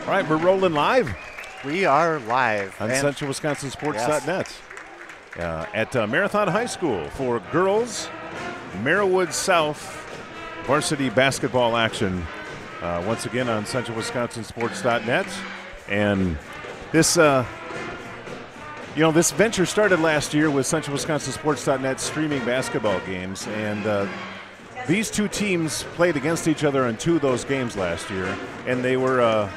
All right, we're rolling live. We are live on CentralWisconsinSports.net at Marathon High School for girls Marawood South varsity basketball action. Once again on CentralWisconsinSports.net. And this, this venture started last year with CentralWisconsinSports.net streaming basketball games. And these two teams played against each other in two of those games last year. And they were,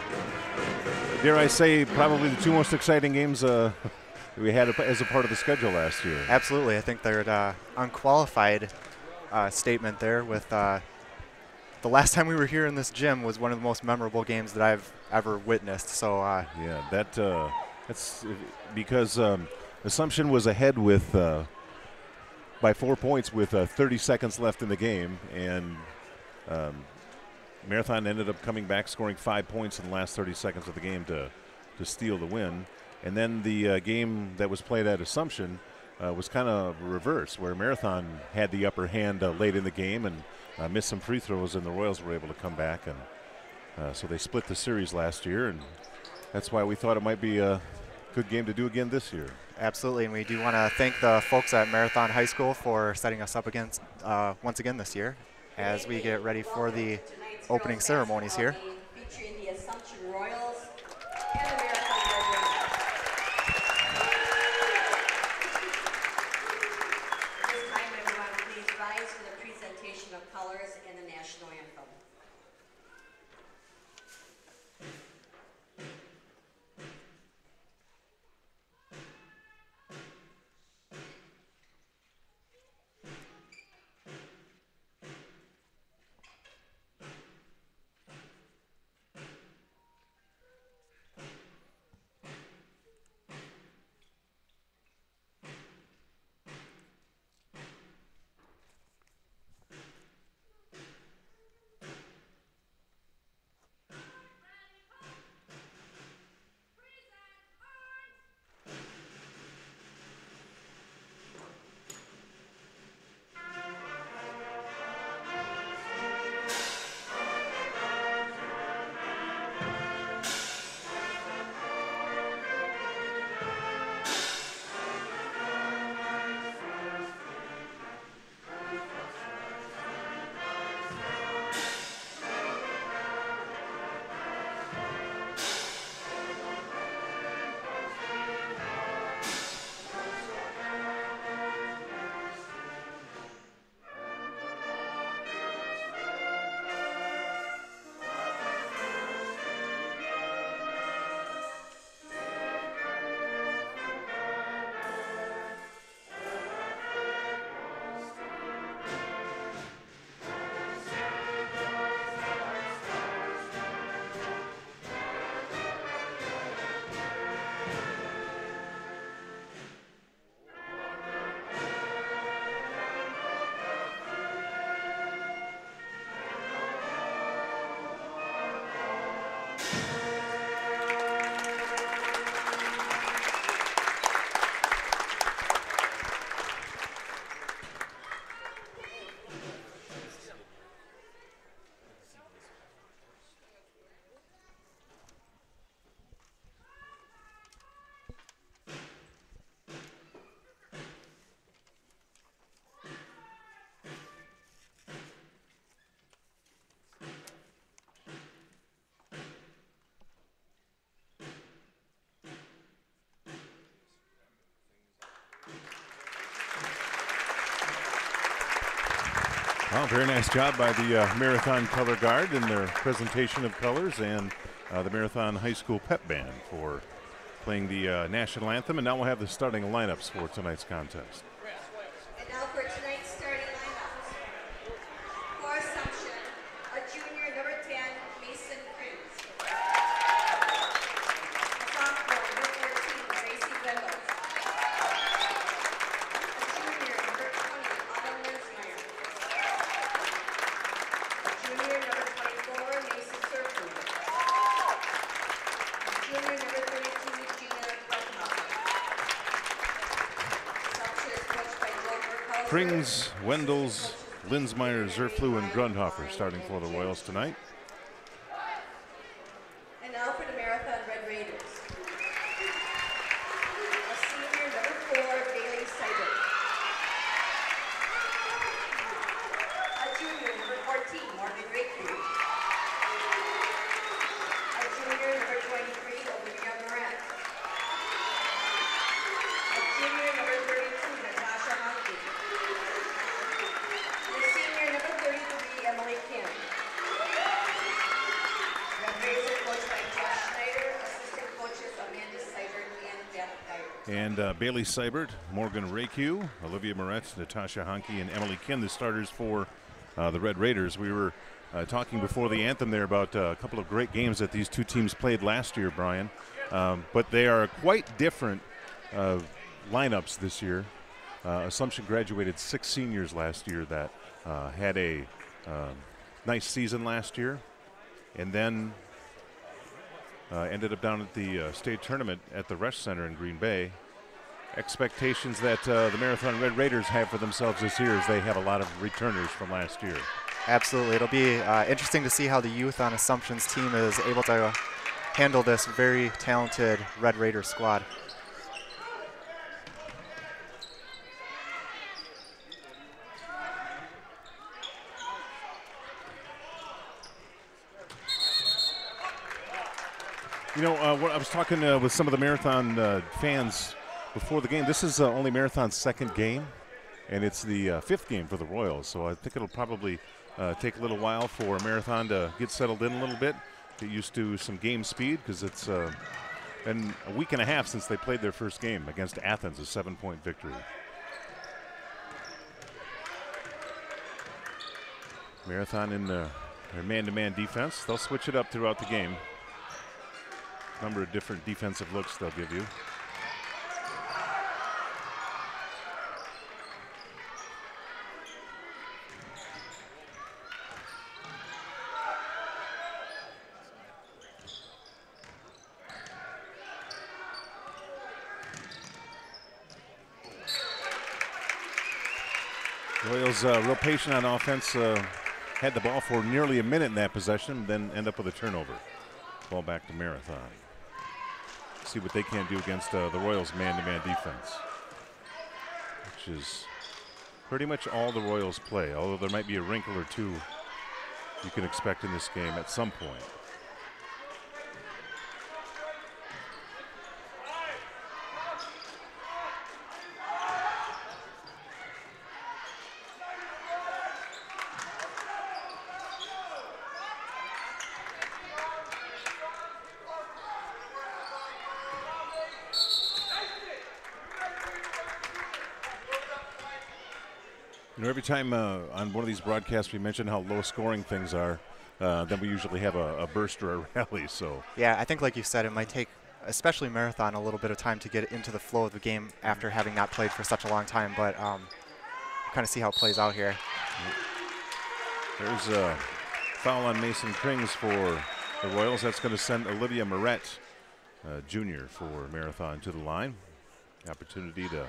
dare I say, probably the two most exciting games we had as a part of the schedule last year. Absolutely. I think they're unqualified statement there with the last time we were here in this gym was one of the most memorable games that I've ever witnessed. So yeah, that's because Assumption was ahead with by 4 points with 30 seconds left in the game, and Marathon ended up coming back, scoring 5 points in the last 30 seconds of the game to steal the win. And then the game that was played at Assumption was kind of reverse, where Marathon had the upper hand late in the game and missed some free throws, and the Royals were able to come back. And so they split the series last year, and that's why we thought it might be a good game to do again this year. Absolutely, and we do want to thank the folks at Marathon High School for setting us up against once again this year as we get ready for the opening ceremonies here. Featuring the Assumption Royals and the Marathon Red Wings. At this time, everyone, please rise for the presentation of colors and the national anthem. Well, very nice job by the Marathon Color Guard in their presentation of colors, and the Marathon High School Pep Band for playing the national anthem. And now we'll have the starting lineups for tonight's contest. And now for tonight's starting lineups. For Assumption, a junior, number 10, Mason Cruz. A sophomore, number 14, Gracie Wendell. A junior, number 20, Autumn Linsmeyer. A junior, number 24, Mason Surfu. A junior, number 32, Gina Brunhoff. Assumption is coached by Joe Burkhauser. Prings, Wendels, Linsmeyer, Zerflu, and Grundhofer starting for the Royals tonight. And now for the Marathon Red Raiders. A senior, number 4, Bailey Seibert. A junior, number 14, Morgan Rakew. A junior, number 23, Olivia Moran. A junior, number 32, Natasha Honke. The senior, number 33, Emily Kim. Red Raiders are coached by Josh Schneider, assistant coaches Amanda Seibert and Beth Geyer. And Bailey Seibert, Morgan Rakew, Olivia Moretz, Natasha Honke, and Emily Kim, the starters for the Red Raiders. We were talking before the anthem there about a couple of great games that these two teams played last year, Brian. But they are quite different lineups this year. Assumption graduated 6 seniors last year that had a nice season last year, and then ended up down at the state tournament at the Resch Center in Green Bay. Expectations that the Marathon Red Raiders have for themselves this year is they have a lot of returners from last year. Absolutely. It'll be interesting to see how the youth on Assumption's team is able to handle this very talented Red Raider squad. You know, I was talking with some of the Marathon fans before the game. This is only Marathon's 2nd game, and it's the 5th game for the Royals. So I think it'll probably take a little while for Marathon to get settled in a little bit, get used to some game speed, because it's been a week and a half since they played their first game against Athens, a 7-point victory. Marathon in their man-to-man defense. They'll switch it up throughout the game. Number of different defensive looks they'll give you. Royals real patient on offense. Had the ball for nearly a minute in that possession, then end up with a turnover. Ball back to Marathon. See what they can do against the Royals' man-to-man defense, which is pretty much all the Royals play, although there might be a wrinkle or two you can expect in this game at some point. You know, every time on one of these broadcasts we mention how low scoring things are, then we usually have a burst or a rally. So yeah, I think like you said, it might take, especially Marathon, a little bit of time to get into the flow of the game after having not played for such a long time. But we'll kind of see how it plays out here. There's a foul on Mason Krings for the Royals. That's going to send Olivia Moret, junior for Marathon, to the line. Opportunity to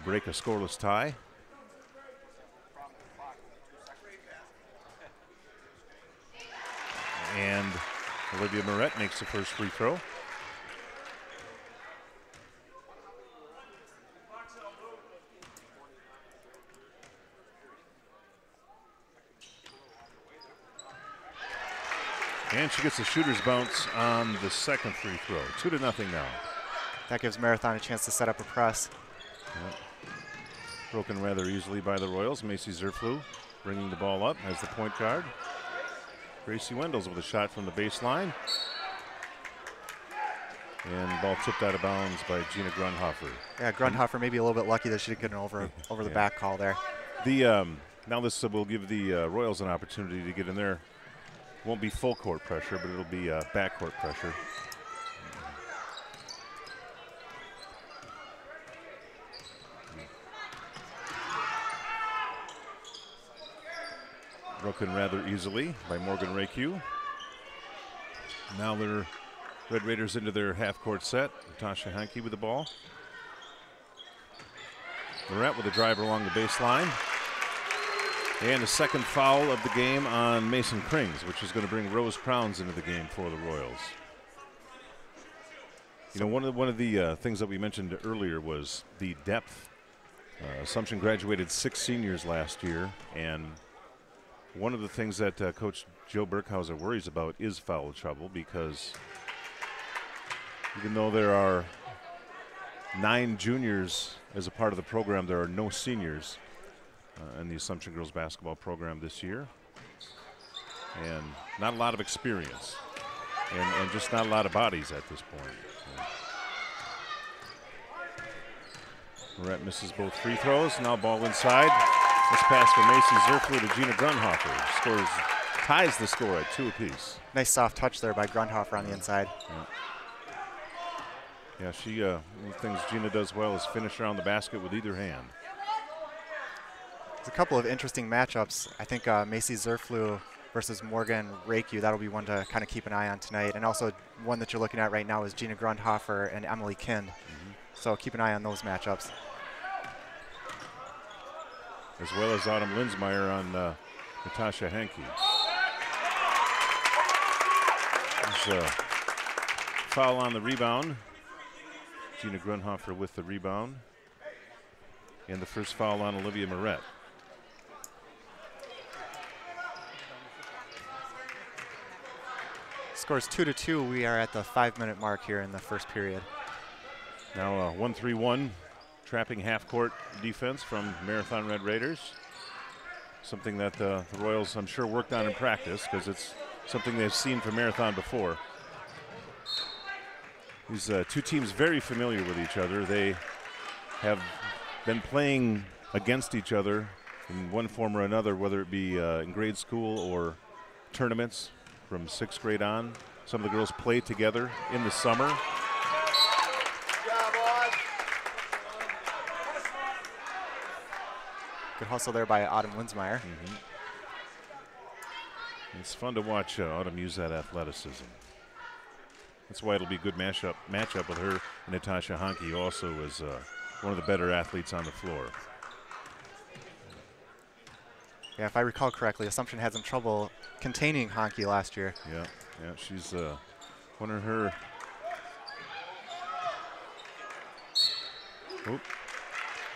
break a scoreless tie. And Olivia Moret makes the first free throw. And she gets the shooter's bounce on the second free throw. 2-0 now. That gives Marathon a chance to set up a press. Yep. Broken rather easily by the Royals. Macy Zerflu bringing the ball up as the point guard. Gracie Wendels with a shot from the baseline. And ball tipped out of bounds by Gina Grunhofer. Yeah, Grunhofer maybe a little bit lucky that she didn't get an over the back call there. The now this will give the Royals an opportunity to get in there. Won't be full court pressure, but it'll be backcourt pressure. Broken rather easily by Morgan Rakew. Now they're Red Raiders into their half-court set. Natasha Hanke with the ball. Moret with a drive along the baseline. And the second foul of the game on Mason Krings, which is going to bring Rose Crowns into the game for the Royals. You know, one of the things that we mentioned earlier was the depth. Assumption graduated 6 seniors last year, and one of the things that Coach Joe Burkhauser worries about is foul trouble, because even though there are 9 juniors as a part of the program, there are no seniors in the Assumption girls basketball program this year, and not a lot of experience, and just not a lot of bodies at this point. Moret misses both free throws. Now ball inside. This pass from Macy Zerflu to Gina Grunhofer. Ties the score at 2 apiece. Nice soft touch there by Grunhofer on the inside. Yeah, she one of the things Gina does well is finish around the basket with either hand. There's a couple of interesting matchups. I think Macy Zerflu versus Morgan Rakew, that'll be one to kind of keep an eye on tonight. And also one that you're looking at right now is Gina Grunhofer and Emily Kind. So keep an eye on those matchups. As well as Autumn Linsmeyer on Natasha Hankey. There's a foul on the rebound. Gina Grunhofer with the rebound. And the first foul on Olivia Moret. Scores 2-2. We are at the 5-minute mark here in the first period. Now 1-3-1, trapping half-court defense from Marathon Red Raiders. Something that the Royals, I'm sure, worked on in practice, because it's something they've seen from Marathon before. These 2 teams very familiar with each other. They have been playing against each other in one form or another, whether it be in grade school or tournaments from 6th grade on. Some of the girls play together in the summer. Good hustle there by Autumn Linsmeyer. It's fun to watch Autumn use that athleticism. That's why it'll be a good matchup with her and Natasha Hankey, who also is one of the better athletes on the floor. Yeah, if I recall correctly, Assumption had some trouble containing Hankey last year. Yeah, she's one of her.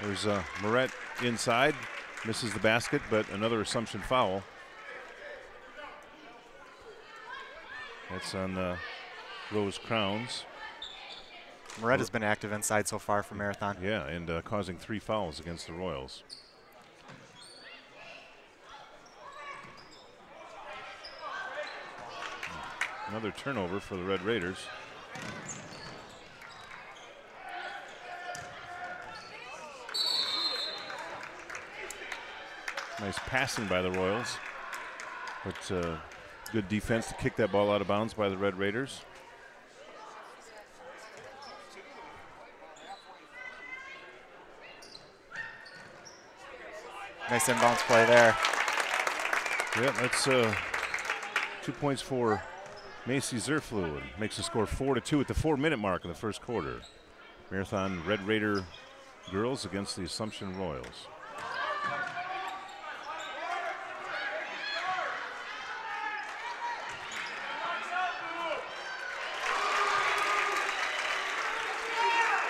There's Moret inside, misses the basket, but another Assumption foul. That's on Rose Crowns. Moret has been active inside so far for Marathon. Yeah, and causing 3 fouls against the Royals. Another turnover for the Red Raiders. Nice passing by the Royals, but good defense to kick that ball out of bounds by the Red Raiders. Nice inbounds play there. Yeah, that's 2 points for Macy Zerflu, and makes the score 4-2 at the 4-minute mark in the first quarter. Marathon Red Raider girls against the Assumption Royals.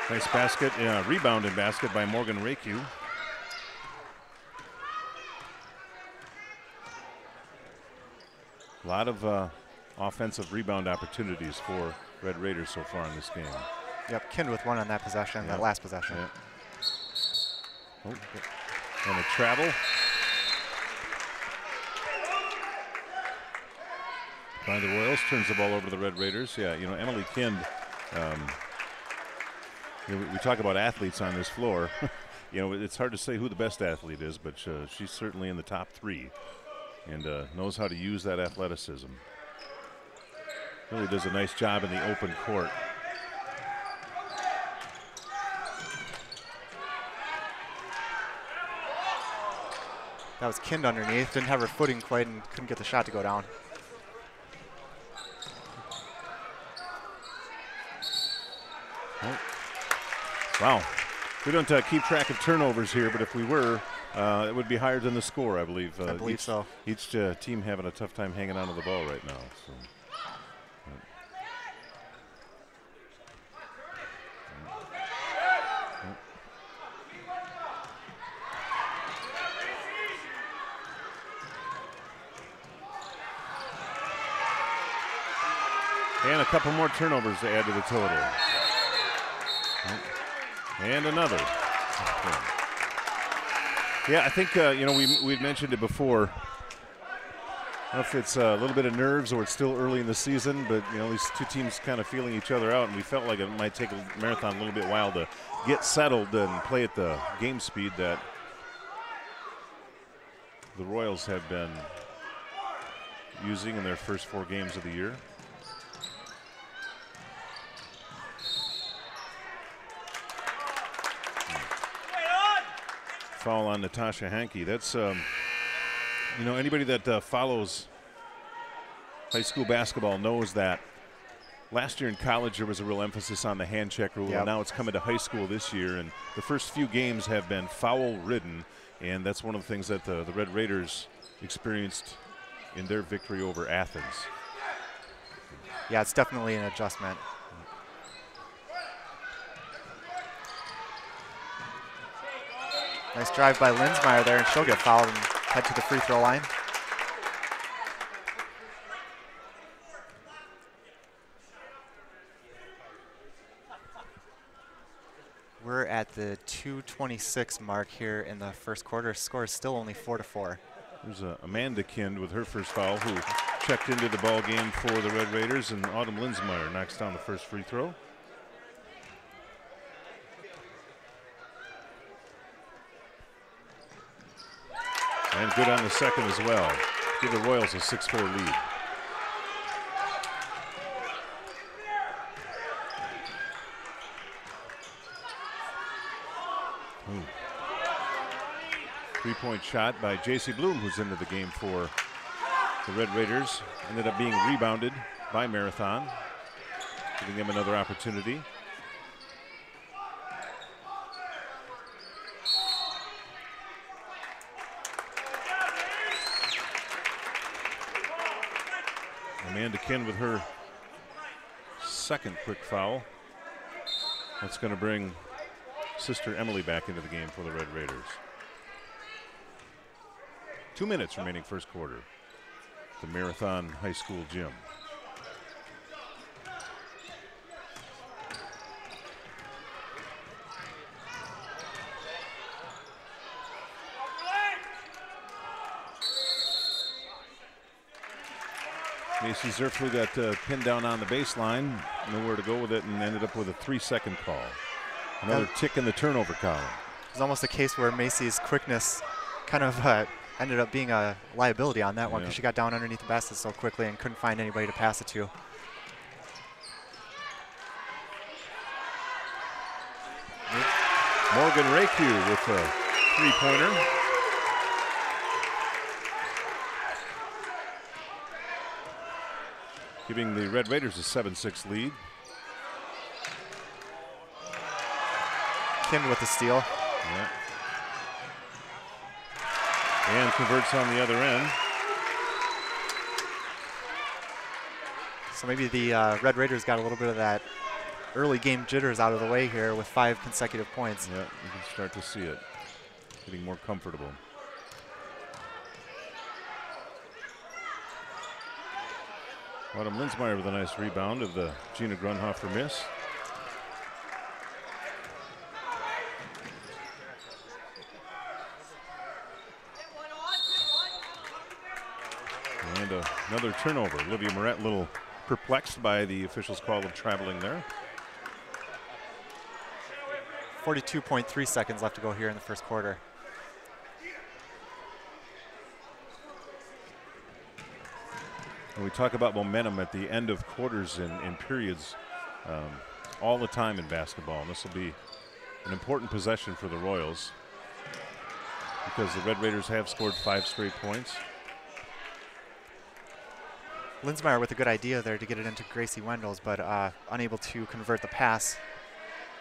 Nice basket, rebound and basket by Morgan Rakew. A lot of offensive rebound opportunities for Red Raiders so far in this game. Yep, Kind with one on that possession, that last possession. Oh, and a travel. By the Royals, turns the ball over to the Red Raiders. Yeah, you know, Emily Kind, we talk about athletes on this floor. You know, it's hard to say who the best athlete is, but she's certainly in the top 3 and knows how to use that athleticism. Really does a nice job in the open court. That was Kind underneath, didn't have her footing quite and couldn't get the shot to go down. Wow. We don't keep track of turnovers here, but if we were, It would be higher than the score, I believe. I believe so. Each team having a tough time hanging on to the ball right now. So. And a couple more turnovers to add to the total. And another. Yeah, I think, we'd mentioned it before. I don't know if it's a little bit of nerves or it's still early in the season, but, these two teams kind of feeling each other out, and we felt like it might take a Marathon a little bit while to get settled and play at the game speed that the Royals have been using in their first 4 games of the year. Foul on Natasha Hankey. That's, anybody that follows high school basketball knows that last year in college there was a real emphasis on the hand check rule, and now it's coming to high school this year, and the first few games have been foul-ridden, and that's one of the things that the Red Raiders experienced in their victory over Athens. Yeah, it's definitely an adjustment. Nice drive by Linsmeyer there, and she'll get fouled and head to the free throw line. We're at the 2:26 mark here in the first quarter. Score is still only 4-4. There's Amanda Kind with her first foul, who checked into the ball game for the Red Raiders, and Autumn Linsmeyer knocks down the first free throw. And good on the second as well. Give the Royals a 6-4 lead. Three-point shot by J.C. Bloom, who's into the game for the Red Raiders. Ended up being rebounded by Marathon, giving them another opportunity. Amanda Kind with her second quick foul. That's going to bring sister Emily back into the game for the Red Raiders. 2 minutes remaining first quarter. The Marathon High School gym. Macy Zerflu got pinned down on the baseline, nowhere to go with it, and ended up with a 3-second call. Another tick in the turnover column. It's almost a case where Macy's quickness kind of ended up being a liability on that one, because she got down underneath the basket so quickly and couldn't find anybody to pass it to. Morgan Rakey with a three-pointer. Giving the Red Raiders a 7-6 lead. Kind with the steal. Yeah. And converts on the other end. So maybe the Red Raiders got a little bit of that early game jitters out of the way here with 5 consecutive points. Yeah, you can start to see it. Getting more comfortable. Autumn Linsmeyer with a nice rebound of the Gina Grunhofer miss. And another turnover. Olivia Moret a little perplexed by the officials' call of traveling there. 42.3 seconds left to go here in the first quarter. And we talk about momentum at the end of quarters and periods all the time in basketball. And this will be an important possession for the Royals because the Red Raiders have scored 5 straight points. Linsmeyer with a good idea there to get it into Gracie Wendels, but unable to convert the pass.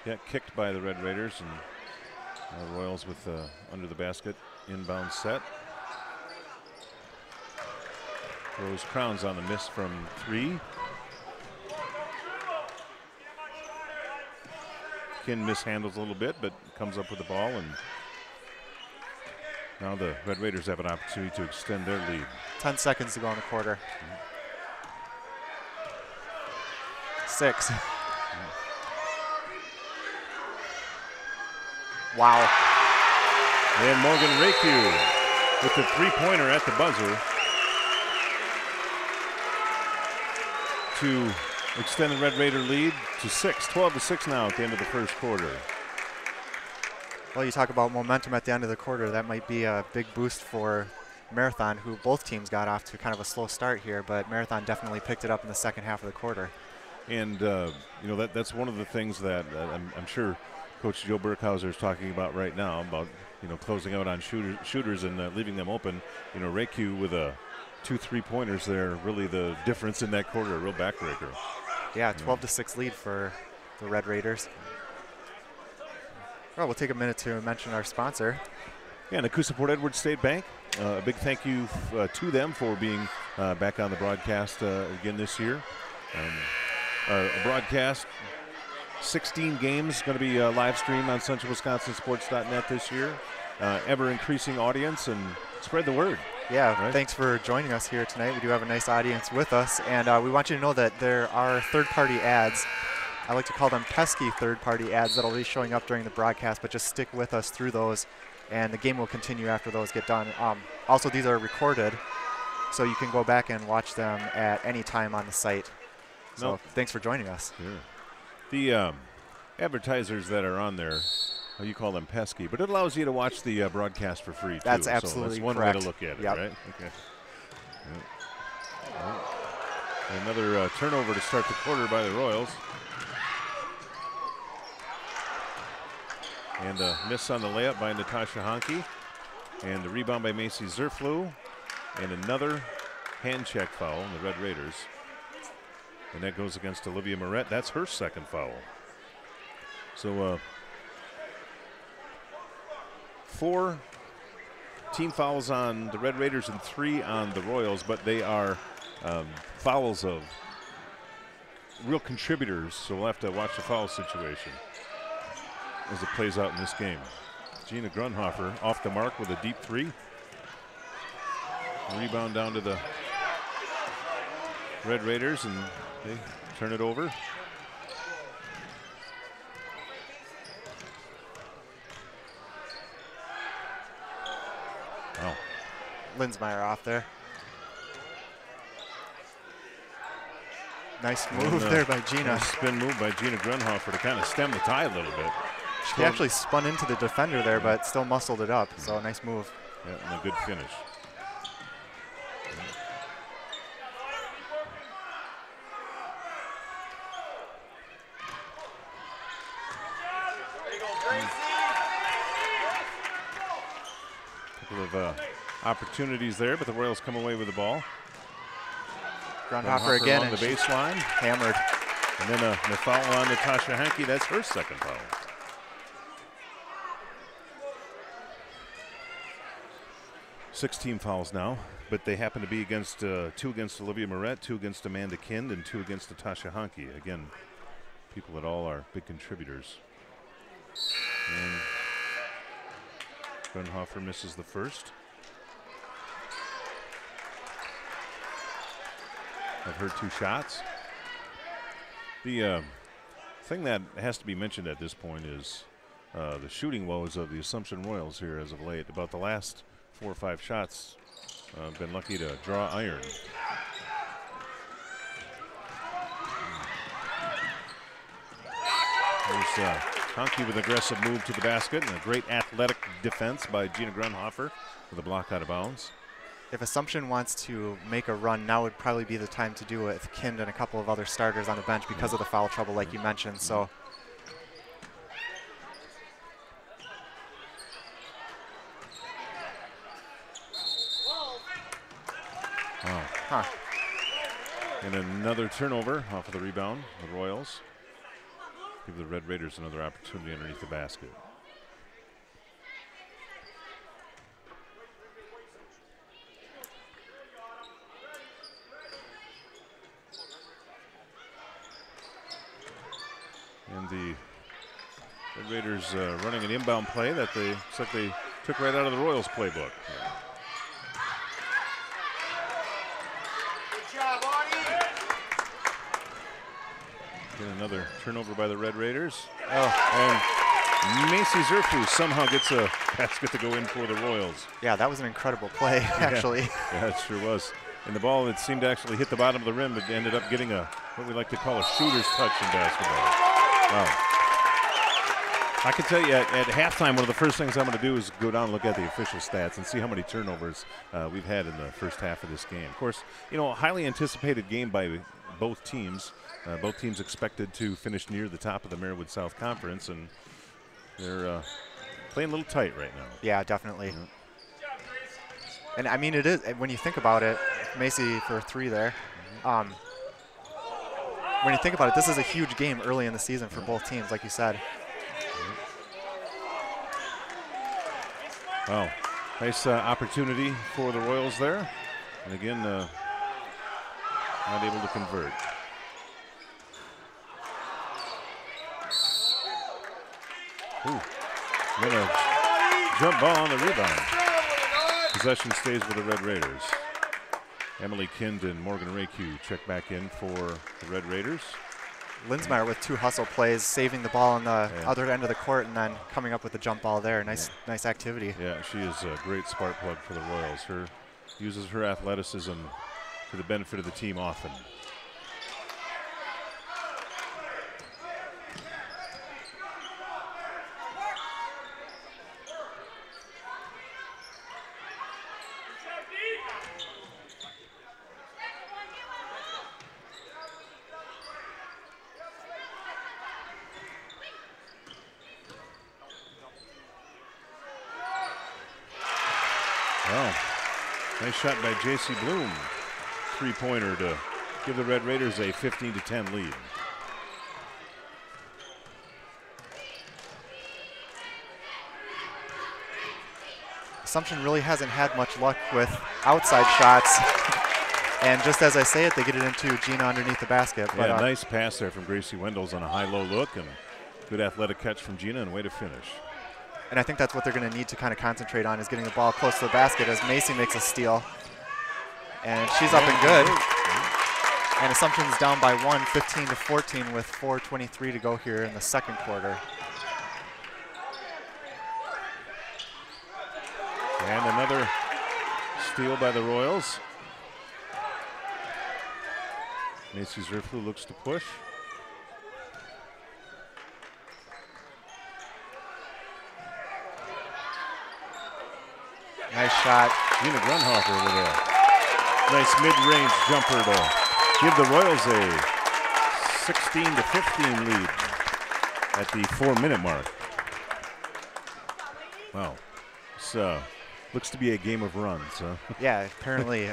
Yeah, kicked by the Red Raiders, and Royals with under the basket. inbound set. Rose Crowns on the miss from 3. Kin mishandles a little bit, but comes up with the ball, and now the Red Raiders have an opportunity to extend their lead. 10 seconds to go in the quarter. 6. Wow. And Morgan Raku with the three-pointer at the buzzer to extend the Red Raider lead to 6. 12-6 now at the end of the first quarter. Well, you talk about momentum at the end of the quarter. That might be a big boost for Marathon, who both teams got off to kind of a slow start here, but Marathon definitely picked it up in the second half of the quarter. And, you know, that's one of the things that I'm sure Coach Joe Burkhauser is talking about right now, about, you know, closing out on shooters and leaving them open. You know, Raku with 2 3-pointers there, really the difference in that quarter, a real backbreaker. Yeah, 12-6 lead for the Red Raiders. Well, we'll take a minute to mention our sponsor. Yeah, and Coosa Port Edward State Bank. A big thank you to them for being back on the broadcast again this year. Our broadcast, 16 games, going to be live streamed on CentralWisconsinSports.net this year. Ever increasing audience, and spread the word. Yeah, right? Thanks for joining us here tonight. We do have a nice audience with us, and we want you to know that there are third-party ads. I like to call them pesky third-party ads that'll be showing up during the broadcast, but just stick with us through those, and the game will continue after those get done. Also, these are recorded, so you can go back and watch them at any time on the site. So thanks for joining us. Sure. The advertisers that are on there, you call them pesky, but it allows you to watch the broadcast for free, too. That's absolutely so that's one correct. way to look at it, Yep. right? Okay. Another turnover to start the quarter by the Royals. And a miss on the layup by Natasha Honke. And the rebound by Macy Zerflu. And another hand check foul on the Red Raiders. And that goes against Olivia Moret. That's her second foul. So 4 team fouls on the Red Raiders and 3 on the Royals, but they are fouls of real contributors, so we'll have to watch the foul situation as it plays out in this game. Gina Grunhofer off the mark with a deep 3. Rebound down to the Red Raiders, and they turn it over. Wow. Linsmeyer off there. Nice move there by Gina. Nice spin move by Gina Grunhofer to kind of stem the tide a little bit. She actually spun into the defender there, but still muscled it up. So nice move. Yeah, and a good finish. Couple of opportunities there, but the Royals come away with the ball. Grunhofer again on the baseline. Hammered. And then the foul on Natasha Hanke. That's her second foul. Six team fouls now, but they happen to be against 2 against Olivia Moret, 2 against Amanda Kind, and 2 against Natasha Hanke. Again, people that all are big contributors. And Grunhofer misses the first. I've heard 2 shots. The thing that has to be mentioned at this point is the shooting woes of the Assumption Royals here as of late. About the last 4 or 5 shots, been lucky to draw iron. There's Honke with an aggressive move to the basket, and a great athletic defense by Gina Grunhofer with a block out of bounds. If Assumption wants to make a run, now would probably be the time to do it with Kind and a couple of other starters on the bench because of the foul trouble like you mentioned. So And another turnover off of the rebound, the Royals. Give the Red Raiders another opportunity underneath the basket. And the Red Raiders running an inbound play that looks like they took right out of the Royals playbook. Good job, Arnie. Get another turnover by the Red Raiders. Oh, And Macy Zerfu somehow gets a basket to go in for the Royals. yeah, that was an incredible play, actually. Yeah, it sure was. And the ball, it seemed to actually hit the bottom of the rim, but ended up getting what we like to call a shooter's touch in basketball. Wow. I can tell you at halftime, one of the first things I'm going to do is go down and look at the official stats and see how many turnovers we've had in the first half of this game. Of course, you know, a highly anticipated game by both teams. Both teams expected to finish near the top of the Marawood South Conference, and they're playing a little tight right now. Yeah, definitely. Yeah. And I mean, it is, when you think about it, Macy for 3 there. When you think about it, this is a huge game early in the season for both teams, like you said. Oh, nice opportunity for the Royals there. And again, not able to convert. Ooh, then a jump ball on the rebound. Possession stays with the Red Raiders. Emily Kind and Morgan Rayque check back in for the Red Raiders. Linsmeyer with 2 hustle plays, saving the ball on the other end of the court and then coming up with the jump ball there. Nice activity. Yeah, she is a great spark plug for the Royals. Uses her athleticism to the benefit of the team often. Nice shot by J.C. Bloom. 3-pointer to give the Red Raiders a 15-10 lead. Assumption really hasn't had much luck with outside shots. And just as I say it, they get it into Gina underneath the basket. But, yeah, nice pass there from Gracie Wendels on a high-low look, and good athletic catch from Gina and way to finish. And I think that's what they're going to need to kind of concentrate on, is getting the ball close to the basket as Macy makes a steal. And she's up and good. And Assumption's down by 1, 15-14 with 4:23 to go here in the second quarter. And another steal by the Royals. Macy Zerflu looks to push. Nice shot. Gina Grunhofer with a nice mid-range jumper to give the Royals a 16-15 lead at the 4-minute mark. Wow. This looks to be a game of runs. Yeah, apparently.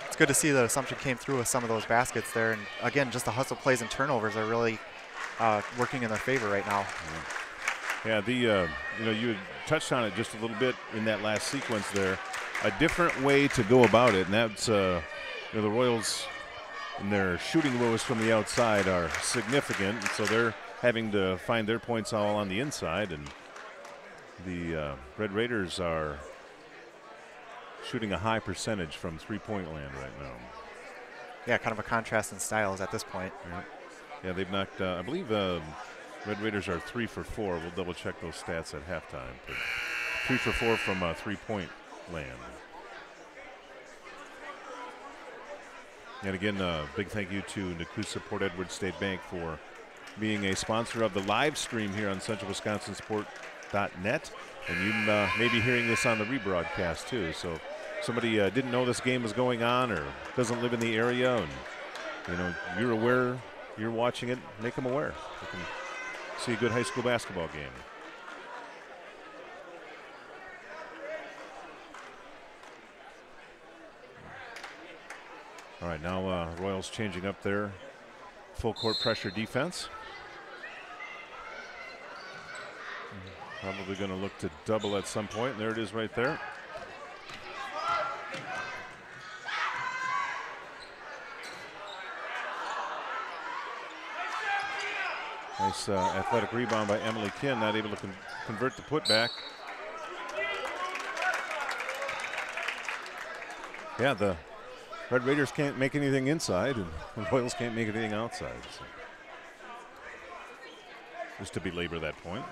It's good to see that Assumption came through with some of those baskets there. And again, just the hustle plays and turnovers are really working in their favor right now. Yeah, you know, you had touched on it just a little bit in that last sequence there. A different way to go about it, and that's you know, the Royals and their shooting woes from the outside are significant, and so they're having to find their points all on the inside, and the Red Raiders are shooting a high percentage from three-point land right now. Yeah, kind of a contrast in styles at this point. Yeah, they've knocked, I believe Red Raiders are 3 for 4. We'll double check those stats at halftime. But 3 for 4 from three-point land. And again, big thank you to Nakusa Port Edward State Bank for being a sponsor of the live stream here on CentralWisconsinSport.net. And you may be hearing this on the rebroadcast too. So if somebody didn't know this game was going on or doesn't live in the area, and you know you're aware, you're watching it, make them aware. They can see a good high school basketball game. All right, now Royals changing up their full court pressure defense. Probably going to look to double at some point. There it is right there. Nice athletic rebound by Emily Kinn, not able to convert the putback. Yeah, the Red Raiders can't make anything inside, and the Royals can't make anything outside. So. Just to belabor that point.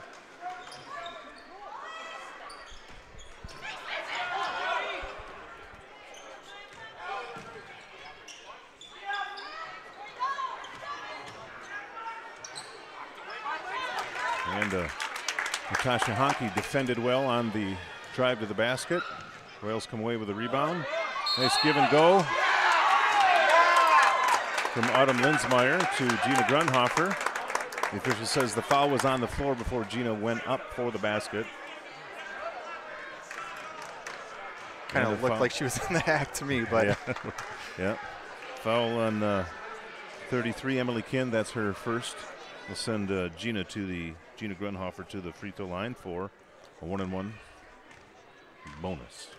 And Natasha Honke defended well on the drive to the basket. Royals come away with a rebound. Nice give and go from Autumn Linsmeyer to Gina Grunhofer. The official says the foul was on the floor before Gina went up for the basket. Kind of looked like she was in the act to me, but yeah. Yeah. Foul on 33, Emily Kinn. That's her first. We'll send Gina Grunhofer to the free throw line for a 1-and-1 bonus.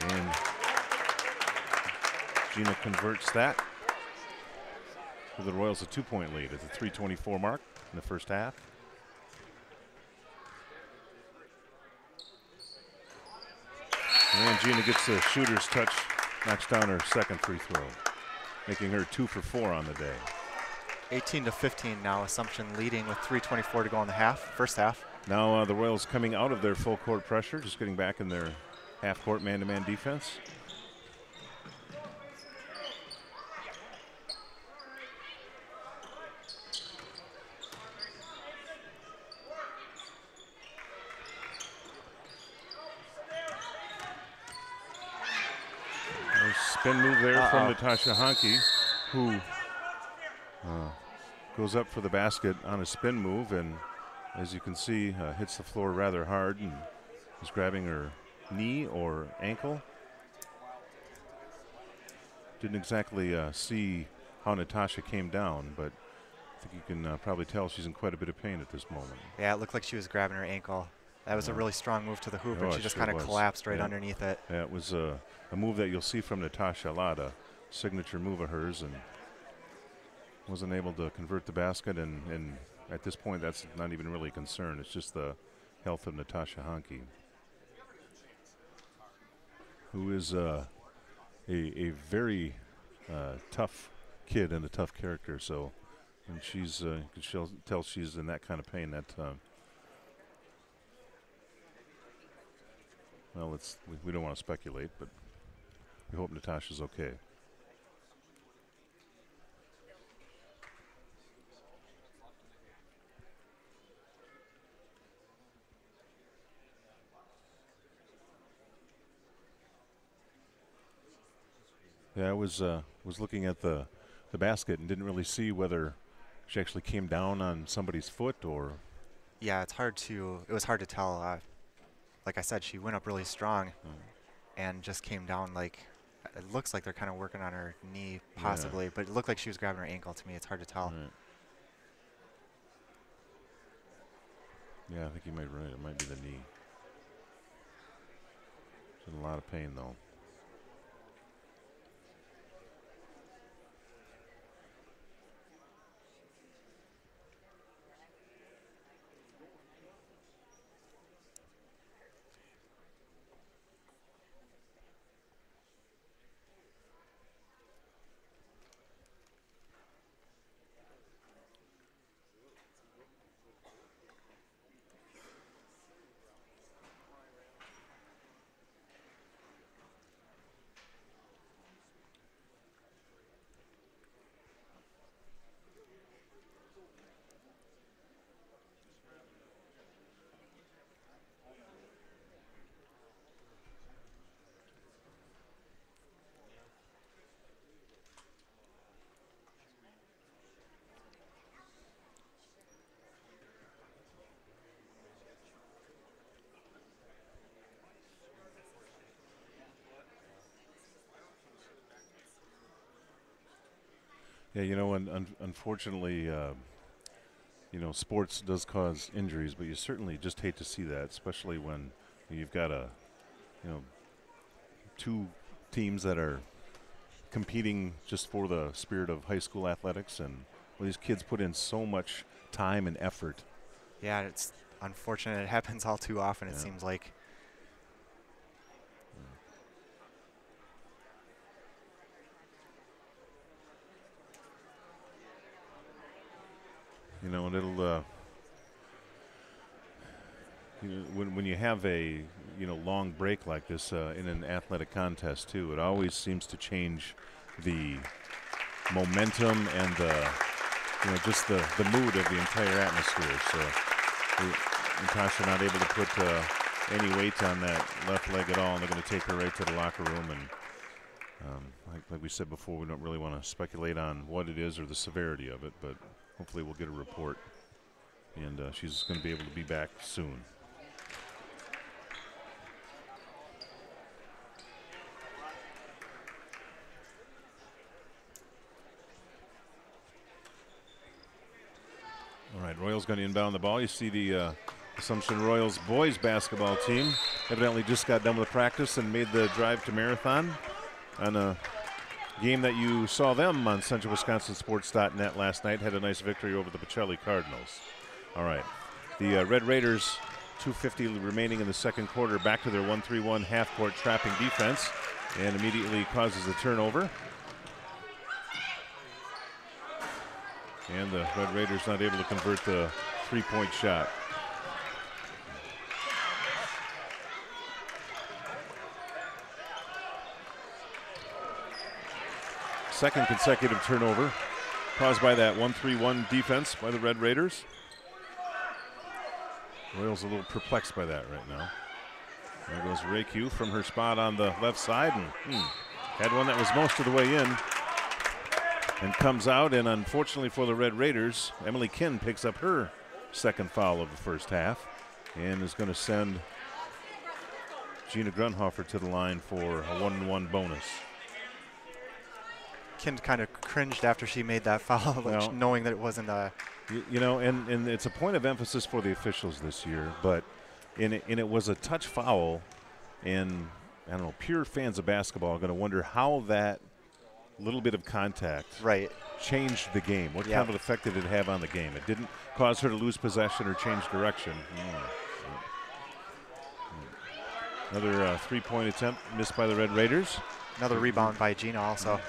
And Gina converts that. For the Royals, a 2-point lead at the 3:24 mark in the first half. And Gina gets the shooter's touch, knocks down her second free throw, making her 2 for 4 on the day. 18-15 now. Assumption leading with 3:24 to go in the first half. Now the Royals coming out of their full court pressure, just getting back in their half court man-to-man defense. Spin move there from Natasha Honke, who goes up for the basket on a spin move, and as you can see, hits the floor rather hard and is grabbing her knee or ankle. Didn't exactly see how Natasha came down, but I think you can probably tell she's in quite a bit of pain at this moment. Yeah, it looked like she was grabbing her ankle. That was a really strong move to the hoop, and she just kind of collapsed right underneath it. Yeah, it was a move that you'll see from Natasha a lot, a signature move of hers, and wasn't able to convert the basket. And at this point, that's not even really a concern. It's just the health of Natasha Honke, who is a very tough kid and a tough character. So, and she's you can tell she's in that kind of pain that. Well, we don't want to speculate, but we hope Natasha's okay. Yeah, I was looking at the basket and didn't really see whether she actually came down on somebody's foot or. Yeah, it was hard to tell. Like I said, she went up really strong and just came down like, it looks like they're kind of working on her knee possibly, but it looked like she was grabbing her ankle to me. It's hard to tell. Right. Yeah, I think you might be right. It might be the knee. She's in a lot of pain though. Yeah, you know, unfortunately, you know, sports does cause injuries, but you certainly just hate to see that, especially when you've got two teams that are competing just for the spirit of high school athletics, and well, these kids put in so much time and effort. Yeah, it's unfortunate. It happens all too often, it seems like. You know, and it'll when you have a long break like this in an athletic contest too, it always seems to change the momentum and the just the mood of the entire atmosphere. So Natasha not able to put any weight on that left leg at all, and they're going to take her right to the locker room. And like we said before, we don't really want to speculate on what it is or the severity of it, but hopefully we'll get a report, and she's going to be able to be back soon. All right, Royals going to inbound the ball. You see the Assumption Royals boys basketball team evidently just got done with practice and made the drive to Marathon on a game that you saw them on CentralWisconsinSports.net last night. Had a nice victory over the Pacelli Cardinals. All right, the Red Raiders, 2:50 remaining in the second quarter, back to their 1-3-1 half-court trapping defense, and immediately causes a turnover. And the Red Raiders not able to convert the three-point shot. Second consecutive turnover caused by that 1-3-1 defense by the Red Raiders. Royals a little perplexed by that right now. There goes Raikyu from her spot on the left side, and had one that was most of the way in. And comes out, and unfortunately for the Red Raiders, Emily Kinn picks up her second foul of the first half and is going to send Gina Grunhofer to the line for a 1-1 bonus. Kinn kind of cringed after she made that foul, well, knowing that it wasn't a... And it's a point of emphasis for the officials this year, but it was a touch foul, and I don't know, pure fans of basketball are going to wonder how that little bit of contact changed the game. What kind of effect did it have on the game? It didn't cause her to lose possession or change direction. Another three-point attempt missed by the Red Raiders. Another rebound by Gina also.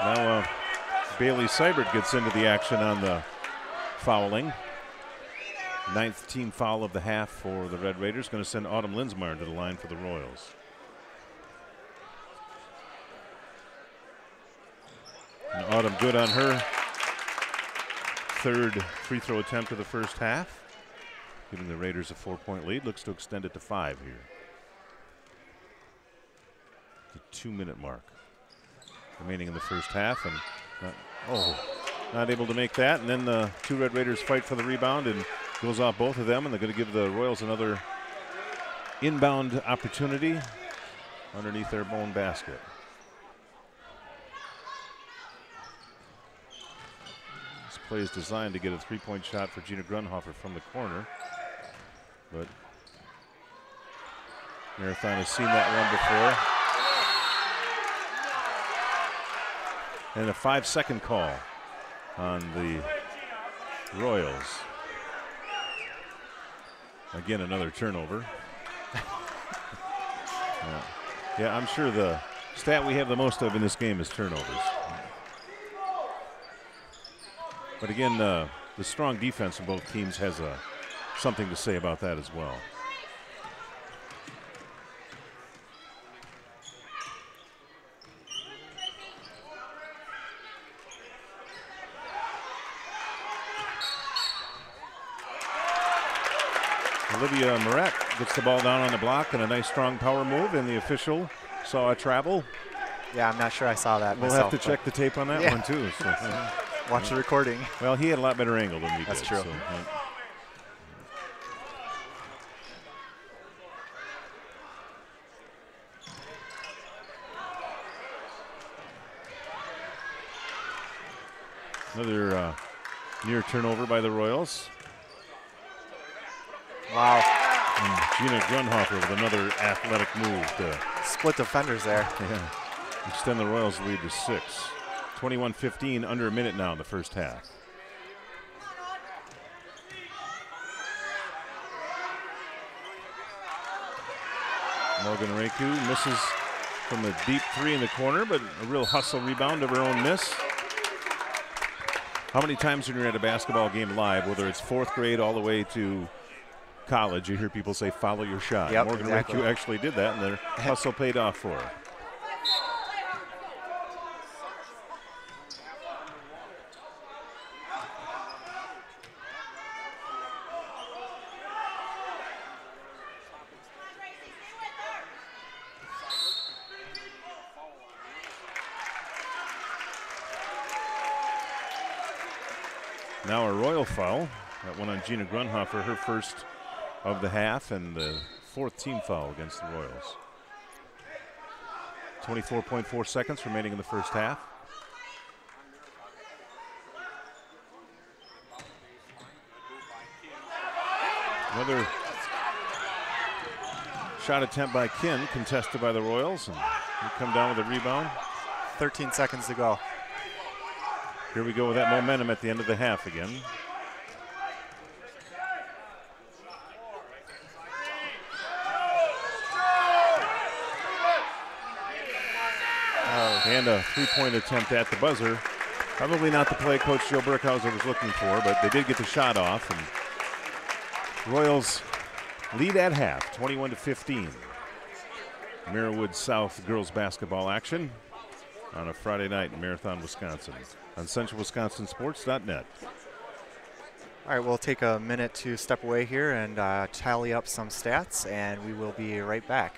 Now Bailey Seibert gets into the action on the fouling. Ninth team foul of the half for the Red Raiders. Going to send Autumn Linsmeyer to the line for the Royals. And Autumn good on her third free throw attempt of the first half, giving the Raiders a 4-point lead. Looks to extend it to 5 here. The 2-minute mark remaining in the first half, and not able to make that. And then the two Red Raiders fight for the rebound, and goes off both of them, and they're going to give the Royals another inbound opportunity underneath their own basket. This play is designed to get a three-point shot for Gina Grunhofer from the corner, but Marathon has seen that one before. And a 5-second call on the Royals. Again, another turnover. Yeah, I'm sure the stat we have the most of in this game is turnovers. But again, the strong defense of both teams has something to say about that as well. Olivia Moret gets the ball down on the block, and a nice strong power move, and the official saw a travel. Yeah, I'm not sure I saw that We'll myself, have to check the tape on that one too. So, watch the recording. Well, he had a lot better angle than we did. That's true. So, another near turnover by the Royals. Wow. And Gina Grunhofer with another athletic move to Split defenders there. extend the Royals' lead to 6. 21-15, under a minute now in the first half. Morgan Reku misses from a deep 3 in the corner, but a real hustle rebound of her own miss. How many times when you're at a basketball game live, whether it's 4th grade all the way to college, you hear people say, follow your shot. Yep, Morgan exactly. Reku actually did that, and their hustle paid off for her. Now a Royal foul. That one on Gina Grunhofer, her first of the half and the 4th team foul against the Royals. 24.4 seconds remaining in the first half. Another shot attempt by Kin, contested by the Royals, and we come down with a rebound. 13 seconds to go. Here we go with that momentum at the end of the half again. And a 3-point attempt at the buzzer. Probably not the play Coach Joe Burkhauser was looking for, but they did get the shot off. And Royals lead at half, 21-15. Marawood South girls basketball action on a Friday night in Marathon, Wisconsin, on CentralWisconsinSports.net. All right, we'll take a minute to step away here and tally up some stats, and we will be right back.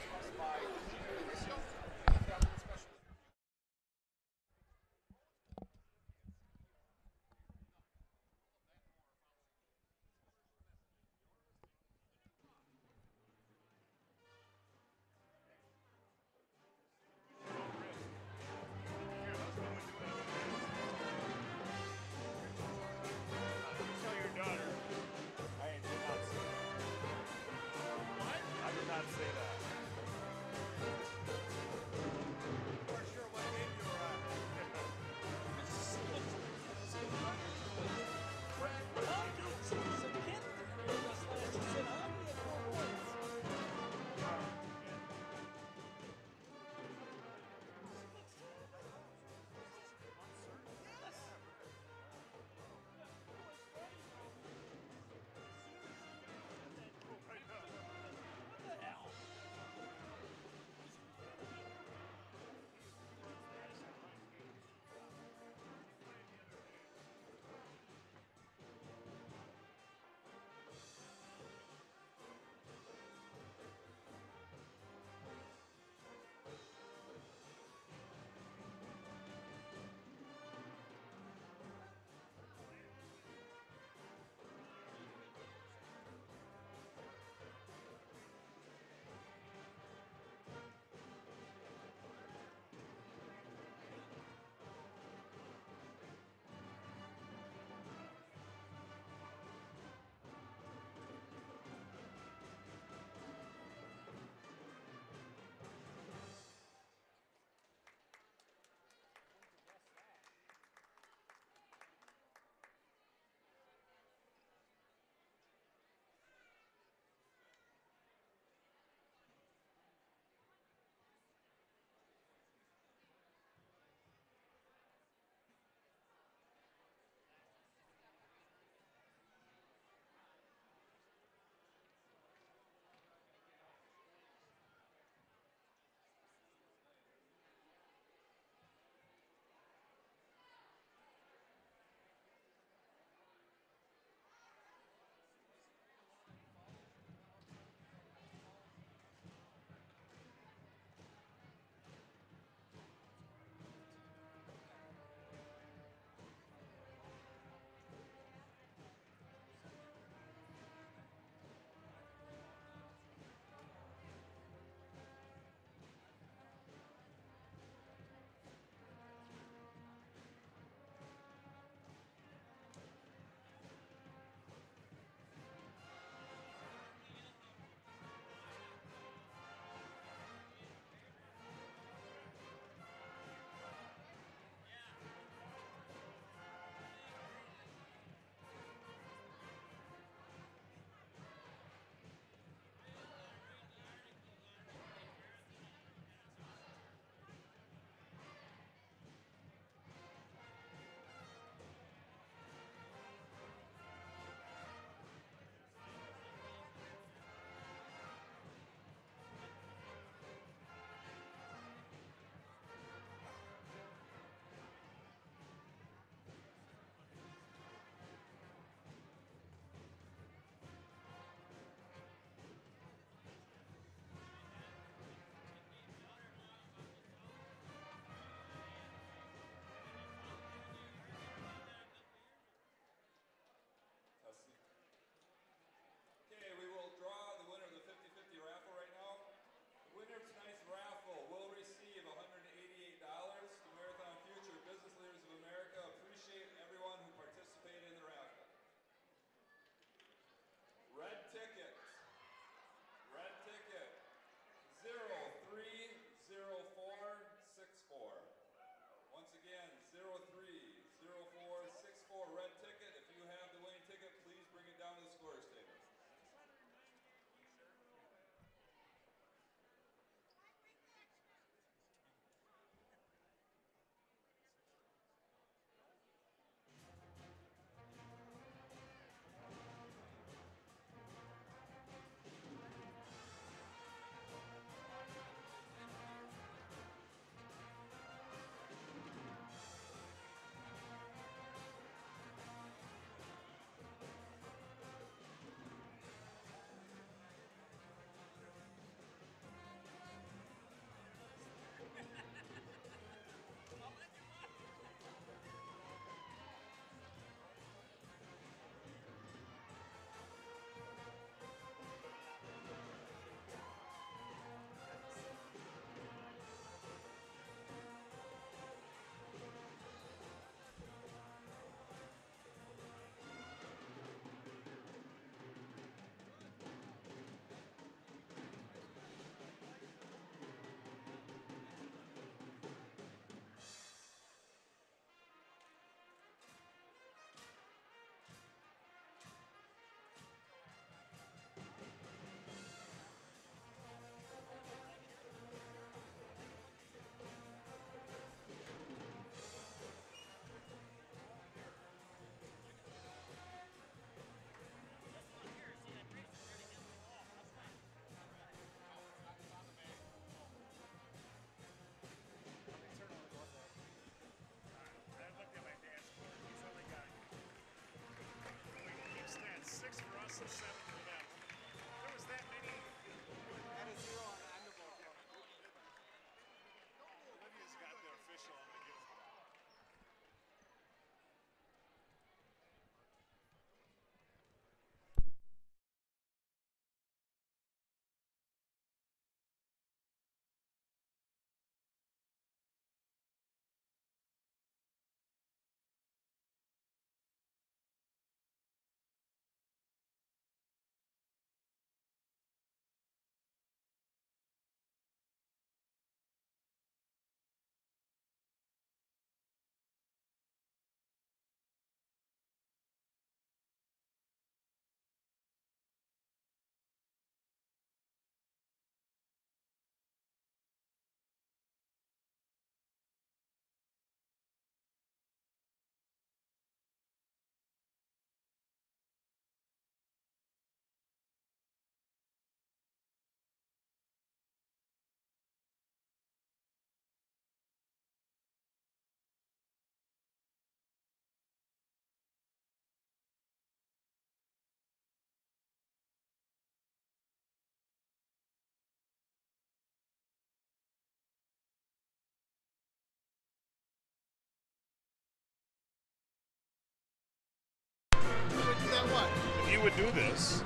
Royals.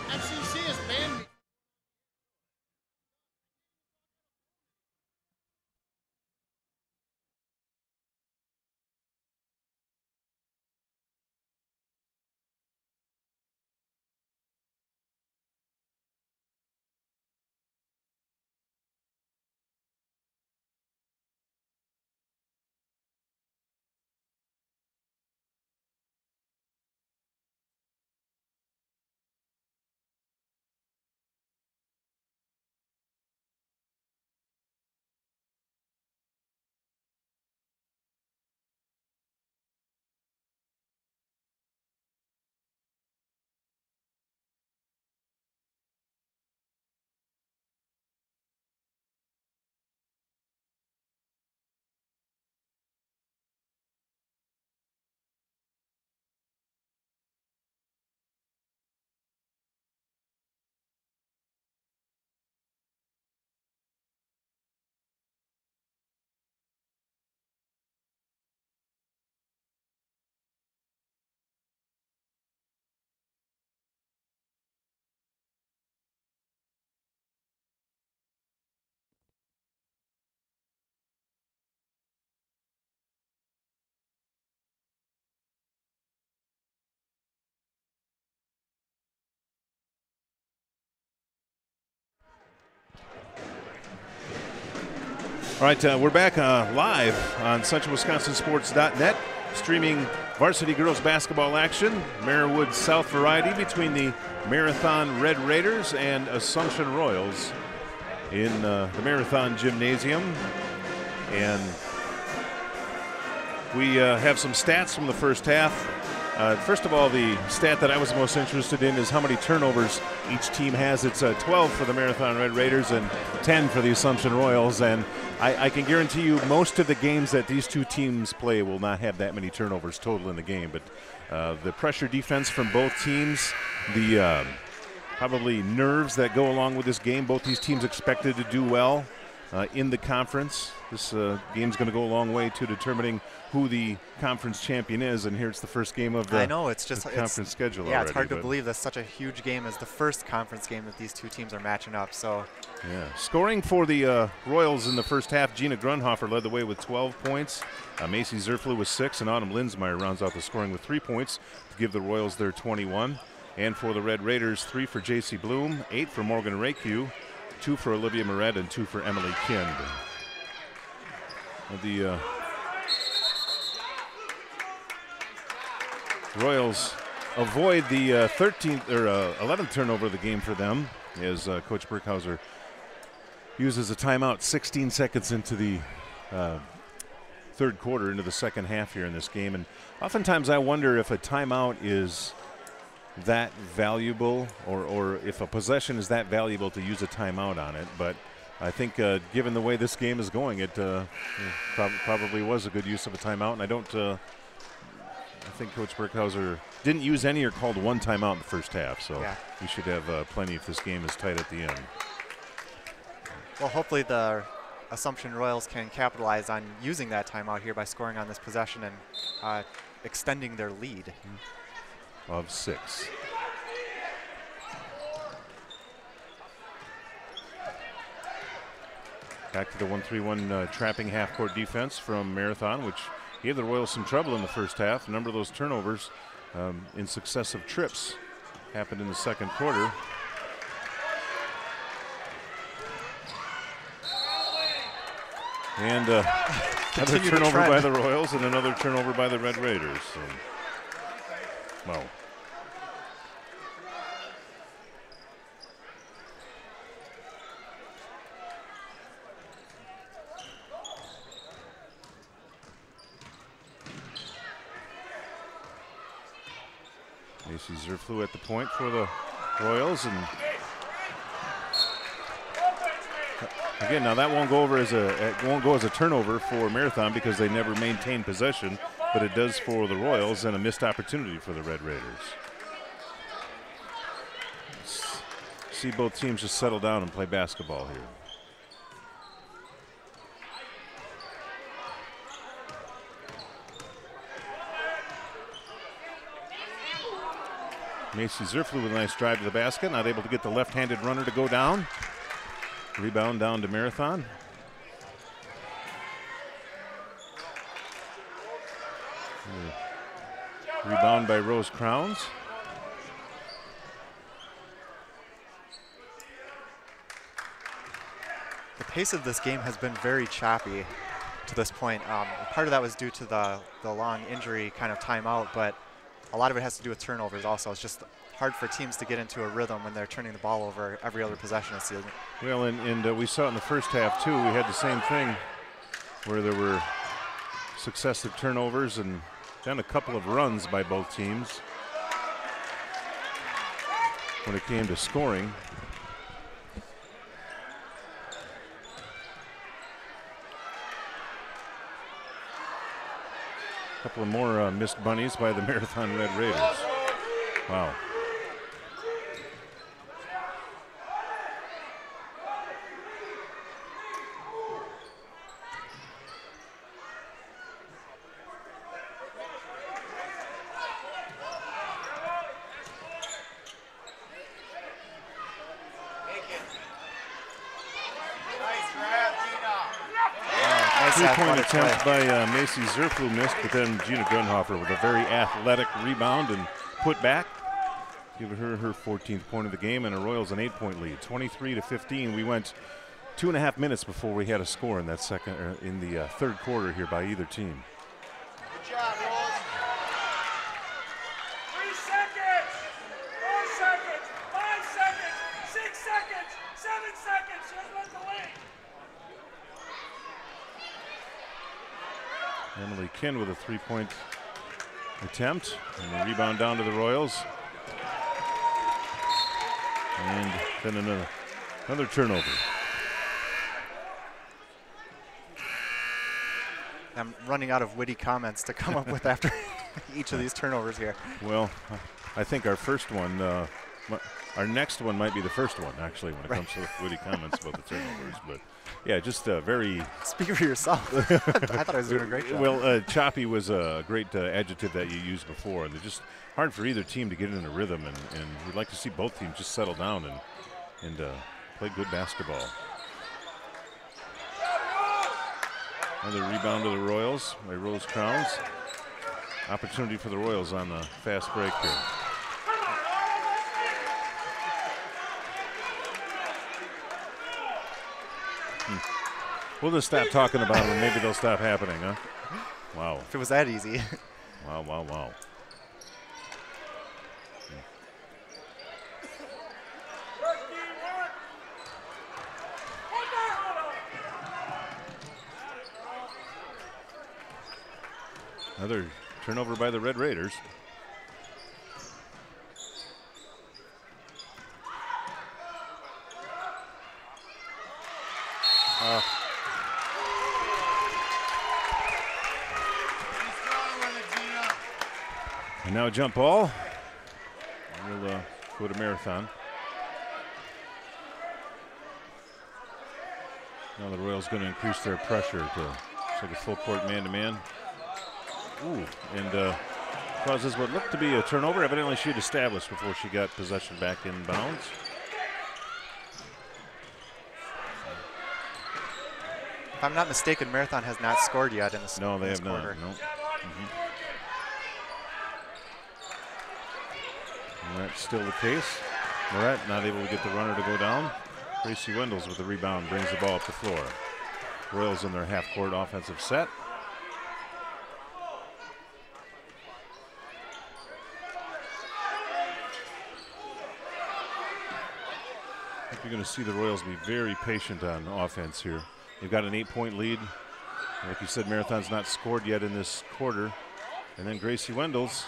FCC has banned me. All right, we're back live on CentralWisconsinSports.net, streaming varsity girls basketball action, Marawood South variety between the Marathon Red Raiders and Assumption Royals in the Marathon Gymnasium. And we have some stats from the first half. First of all, the stat that I was most interested in is how many turnovers each team has. It's 12 for the Marathon Red Raiders and 10 for the Assumption Royals. And I can guarantee you most of the games that these two teams play will not have that many turnovers total in the game. But the pressure defense from both teams, the probably nerves that go along with this game, both these teams expected to do well in the conference. This game's going to go a long way to determining who the conference champion is, and here it's the first game of the, I know, it's just, conference schedule yeah, already. it's hard to believe that such a huge game is the first conference game that these two teams are matching up. So, yeah. Scoring for the Royals in the first half, Gina Grunhofer led the way with 12 points. Macy Zerflu with 6, and Autumn Linsmeyer rounds out the scoring with 3 points to give the Royals their 21. And for the Red Raiders, 3 for J.C. Bloom, 8 for Morgan Rakew, 2 for Olivia Moret, and 2 for Emily Kind. The Royals avoid the 13th or 11th turnover of the game for them, as Coach Burkhauser uses a timeout 16 seconds into the third quarter, into the second half here in this game. And oftentimes I wonder if a timeout is that valuable, or if a possession is that valuable to use a timeout on it. But I think given the way this game is going, it probably was a good use of a timeout. And I don't I think Coach Burkhauser didn't use any or called one timeout in the first half, so yeah, we should have plenty if this game is tight at the end. Well, hopefully the Assumption Royals can capitalize on using that timeout here by scoring on this possession and extending their lead. Of 6. Back to the 1-3-1 trapping half-court defense from Marathon, which gave the Royals some trouble in the first half. A number of those turnovers in successive trips happened in the second quarter. And another turnover by the Royals and another turnover by the Red Raiders. So, wow. Macy Zerflu at the point for the Royals, and again, now that won't go as a turnover for Marathon because they never maintained possession, but it does for the Royals, and a missed opportunity for the Red Raiders. Let's see both teams just settle down and play basketball here. Macy Zerflu with a nice drive to the basket. Not able to get the left-handed runner to go down. Rebound down to Marathon. Rebound by Rose Crowns. The pace of this game has been very choppy to this point. Part of that was due to the long injury kind of timeout, but a lot of it has to do with turnovers also. It's just hard for teams to get into a rhythm when they're turning the ball over every other possession this season. Well, and we saw it in the first half too. We had the same thing where there were successive turnovers and then a couple of runs by both teams when it came to scoring. A couple of more missed bunnies by the Marathon Red Raiders. Wow. Three-point attempt by Macy Zerflu missed, but then Gina Grunhofer with a very athletic rebound and put back. Give her her 14th point of the game, and the Royals an 8-point lead, 23-15. We went 2.5 minutes before we had a score in that in the third quarter here by either team. Good job, Royals. 3 seconds, 4 seconds, 5 seconds, 6 seconds, 7 seconds. Just let the lead. Emily Kinn with a 3-point attempt, and the rebound down to the Royals. And then another turnover. I'm running out of witty comments to come up with after each of these turnovers here. Well, I think our first one, our next one might be the first one, actually, when it comes to witty comments about the turnovers. But yeah, just very. Speak for yourself. I thought I was doing a great job. Well, choppy was a great adjective that you used before, and they're just hard for either team to get in a rhythm, and we'd like to see both teams just settle down and play good basketball. Another rebound to the Royals by Rose Crowns. Opportunity for the Royals on the fast break here. We'll just stop talking about them and maybe they'll stop happening, huh? Wow. If it was that easy. Wow, wow, wow. Another turnover by the Red Raiders. And now a jump ball. We'll go to Marathon. Now the Royals going to increase their pressure to take a full court man-to-man. Ooh, and causes what looked to be a turnover. Evidently she had established before she got possession back in bounds. If I'm not mistaken, Marathon has not scored yet in this No, they have quarter. not. No. And that's still the case. Moret not able to get the runner to go down. Gracie Wendels with the rebound brings the ball up the floor. Royals in their half-court offensive set. I think you're going to see the Royals be very patient on offense here. They've got an 8-point lead. Like you said, Marathon's not scored yet in this quarter. And then Gracie Wendels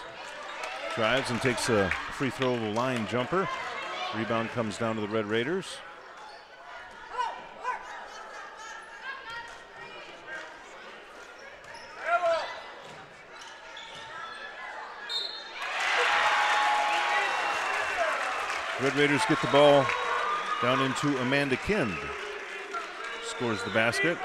drives and takes a free throw line jumper. Rebound comes down to the Red Raiders. Red Raiders get the ball down into Amanda Kind. Scores the basket.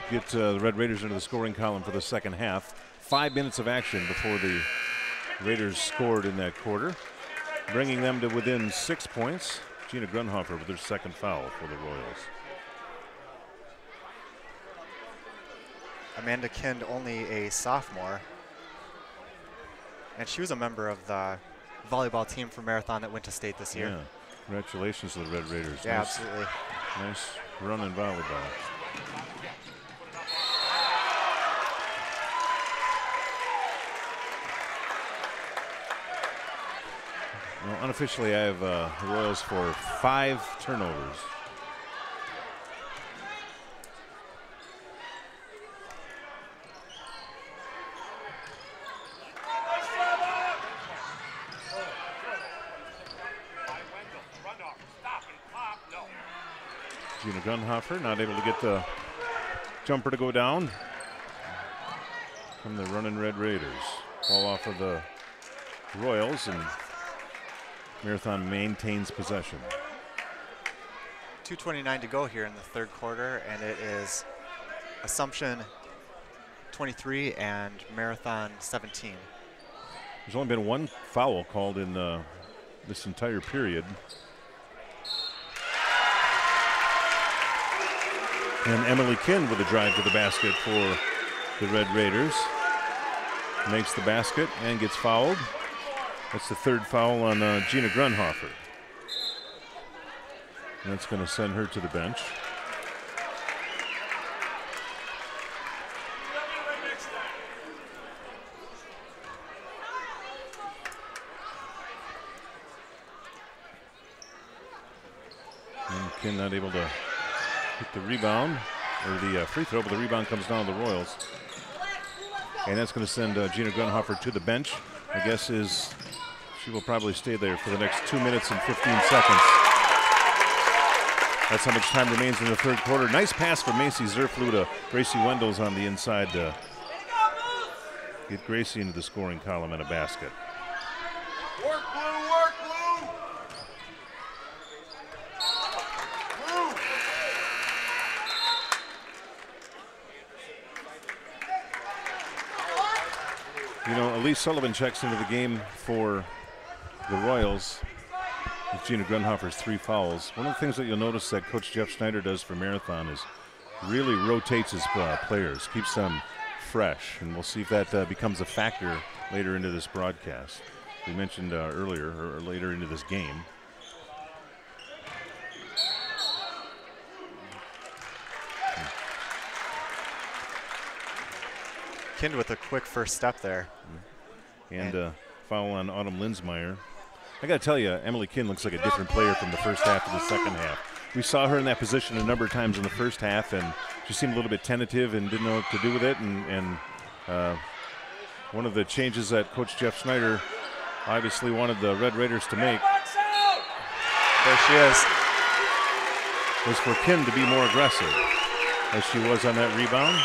Get the Red Raiders into the scoring column for the second half. 5 minutes of action before the Raiders scored in that quarter, bringing them to within 6 points. Gina Grunhofer with her second foul for the Royals. Amanda Kind, only a sophomore, and she was a member of the volleyball team for Marathon that went to state this year. Yeah, congratulations to the Red Raiders. Yeah, Nice, absolutely. nice run in volleyball. Well, unofficially, I have the Royals for 5 turnovers. Gina Grunhofer not able to get the jumper to go down from the running Red Raiders. Ball off of the Royals, and Marathon maintains possession. 2:29 to go here in the third quarter, and it is Assumption 23 and Marathon 17. There's only been 1 foul called in this entire period. And Emily Kind with a drive to the basket for the Red Raiders. Makes the basket and gets fouled. That's the 3rd foul on Gina Grunhofer. And that's going to send her to the bench. And Kind not able to hit the rebound, or the free throw, but the rebound comes down to the Royals. And that's going to send Gina Grunhofer to the bench. My guess is she will probably stay there for the next 2 minutes and 15 seconds. That's how much time remains in the third quarter. Nice pass from Macy Zerflew to Gracie Wendels on the inside to get Gracie into the scoring column and a basket. Work, Blue, work, Blue! Blue! You know, Elise Sullivan checks into the game for the Royals with Gina Grunhofer's 3 fouls. One of the things that you'll notice that Coach Jeff Schneider does for Marathon is really rotates his players, keeps them fresh, and we'll see if that becomes a factor later into this broadcast. We mentioned earlier, or later into this game. Kind with a quick first step there. And foul on Autumn Linsmeyer. I got to tell you, Emily Kind looks like a different player from the first half to the second half. We saw her in that position a number of times in the first half, and she seemed a little bit tentative and didn't know what to do with it. And one of the changes that Coach Jeff Schneider obviously wanted the Red Raiders to make, there she is, was for Kind to be more aggressive, as she was on that rebound.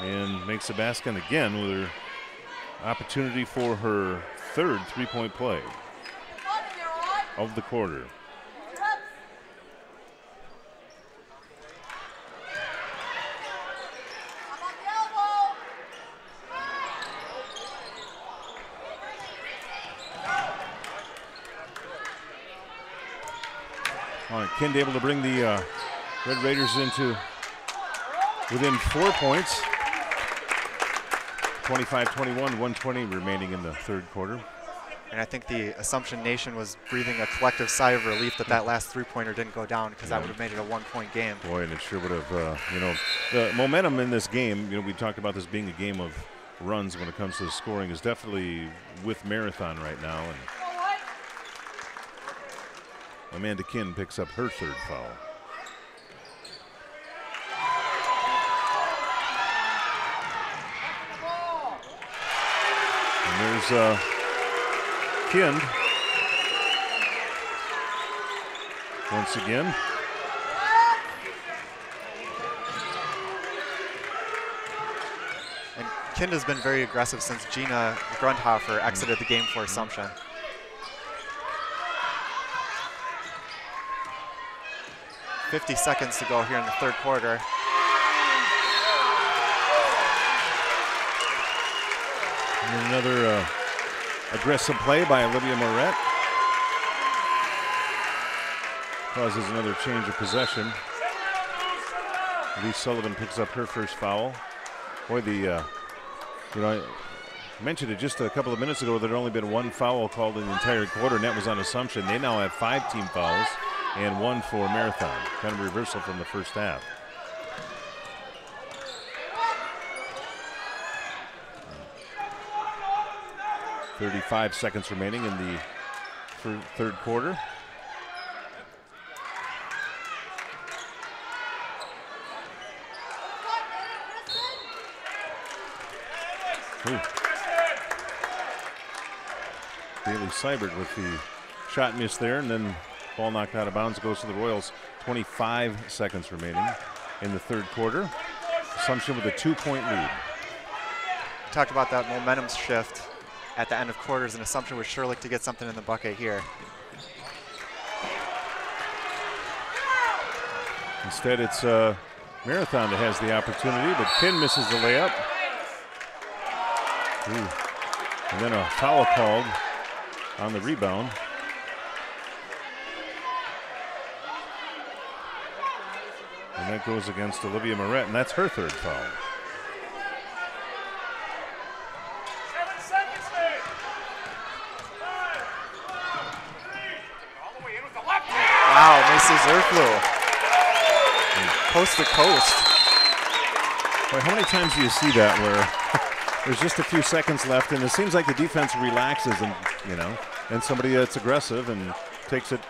And makes the basket again with her opportunity for her 3rd 3-point play of the quarter. All right, Kind able to bring the Red Raiders into within 4 points. 25-21, 120 remaining in the third quarter. And I think the Assumption Nation was breathing a collective sigh of relief that that last 3-pointer didn't go down, because that would have made it a 1-point game. Boy, and it sure would have, you know, the momentum in this game, you know, we talked about this being a game of runs when it comes to scoring, is definitely with Marathon right now. And Amanda Kind picks up her 3rd foul. And there's Kind once again. And Kind has been very aggressive since Gina Grunhofer exited the game for Assumption. .50 seconds to go here in the third quarter. And another aggressive play by Olivia Moret. Causes another change of possession. Lee Sullivan picks up her first foul. Boy, I mentioned it just a couple of minutes ago that there had only been one foul called in the entire quarter, and that was on Assumption. They now have 5 team fouls and 1 for Marathon. Kind of reversal from the first half. .35 seconds remaining in the third quarter. Bailey Seibert with the shot miss there, and then ball knocked out of bounds, goes to the Royals. 25 seconds remaining in the third quarter. Assumption with a 2-point lead. Talked about that momentum shift at the end of quarters, and Assumption was sure like to get something in the bucket here. Instead, it's Marathon that has the opportunity, but Kin misses the layup. And then a foul called on the rebound. And that goes against Olivia Moret, and that's her third foul. 7 seconds there. 5, 3. All the way in with the left hand. Wow, Macy Zerflu. Coast to coast. Boy, how many times do you see that where there's just a few seconds left, and it seems like the defense relaxes, and somebody that's aggressive and takes it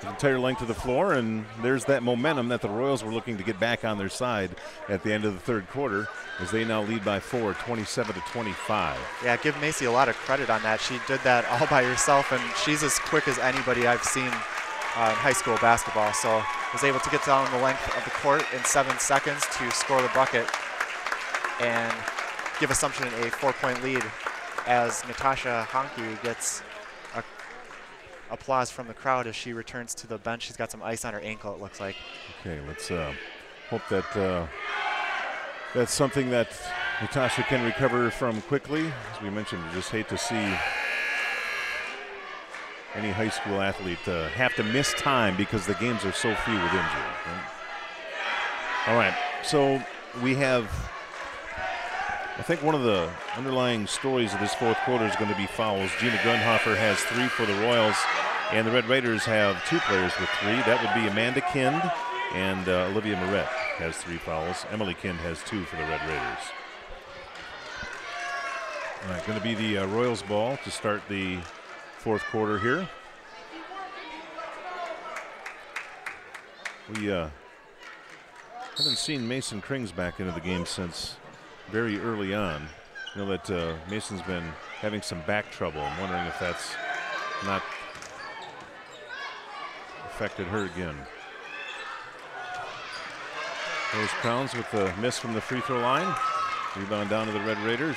the entire length of the floor, and there's that momentum that the Royals were looking to get back on their side at the end of the third quarter, as they now lead by 4, 27-25. Yeah, give Macy a lot of credit on that. She did that all by herself, and she's as quick as anybody I've seen in high school basketball. So was able to get down the length of the court in 7 seconds to score the bucket and give Assumption a 4-point lead, as Natasha Honke gets applause from the crowd as she returns to the bench. She's got some ice on her ankle, it looks like. Okay, let's hope that that's something that Natasha can recover from quickly. As we mentioned, we just hate to see any high school athlete have to miss time because the games are so few with injury. Right? All right, so we have, I think one of the underlying stories of this fourth quarter is going to be fouls. Gina Grundhofer has 3 for the Royals, and the Red Raiders have 2 players with 3. That would be Amanda Kind, and Olivia Moret has 3 fouls. Emily Kind has 2 for the Red Raiders. All right, going to be the Royals ball to start the fourth quarter here. We haven't seen Mason Krings back into the game since very early on. You know that Mason's been having some back trouble. I'm wondering if that's not affected her again. Rose Crowns with the miss from the free throw line. Rebound down to the Red Raiders.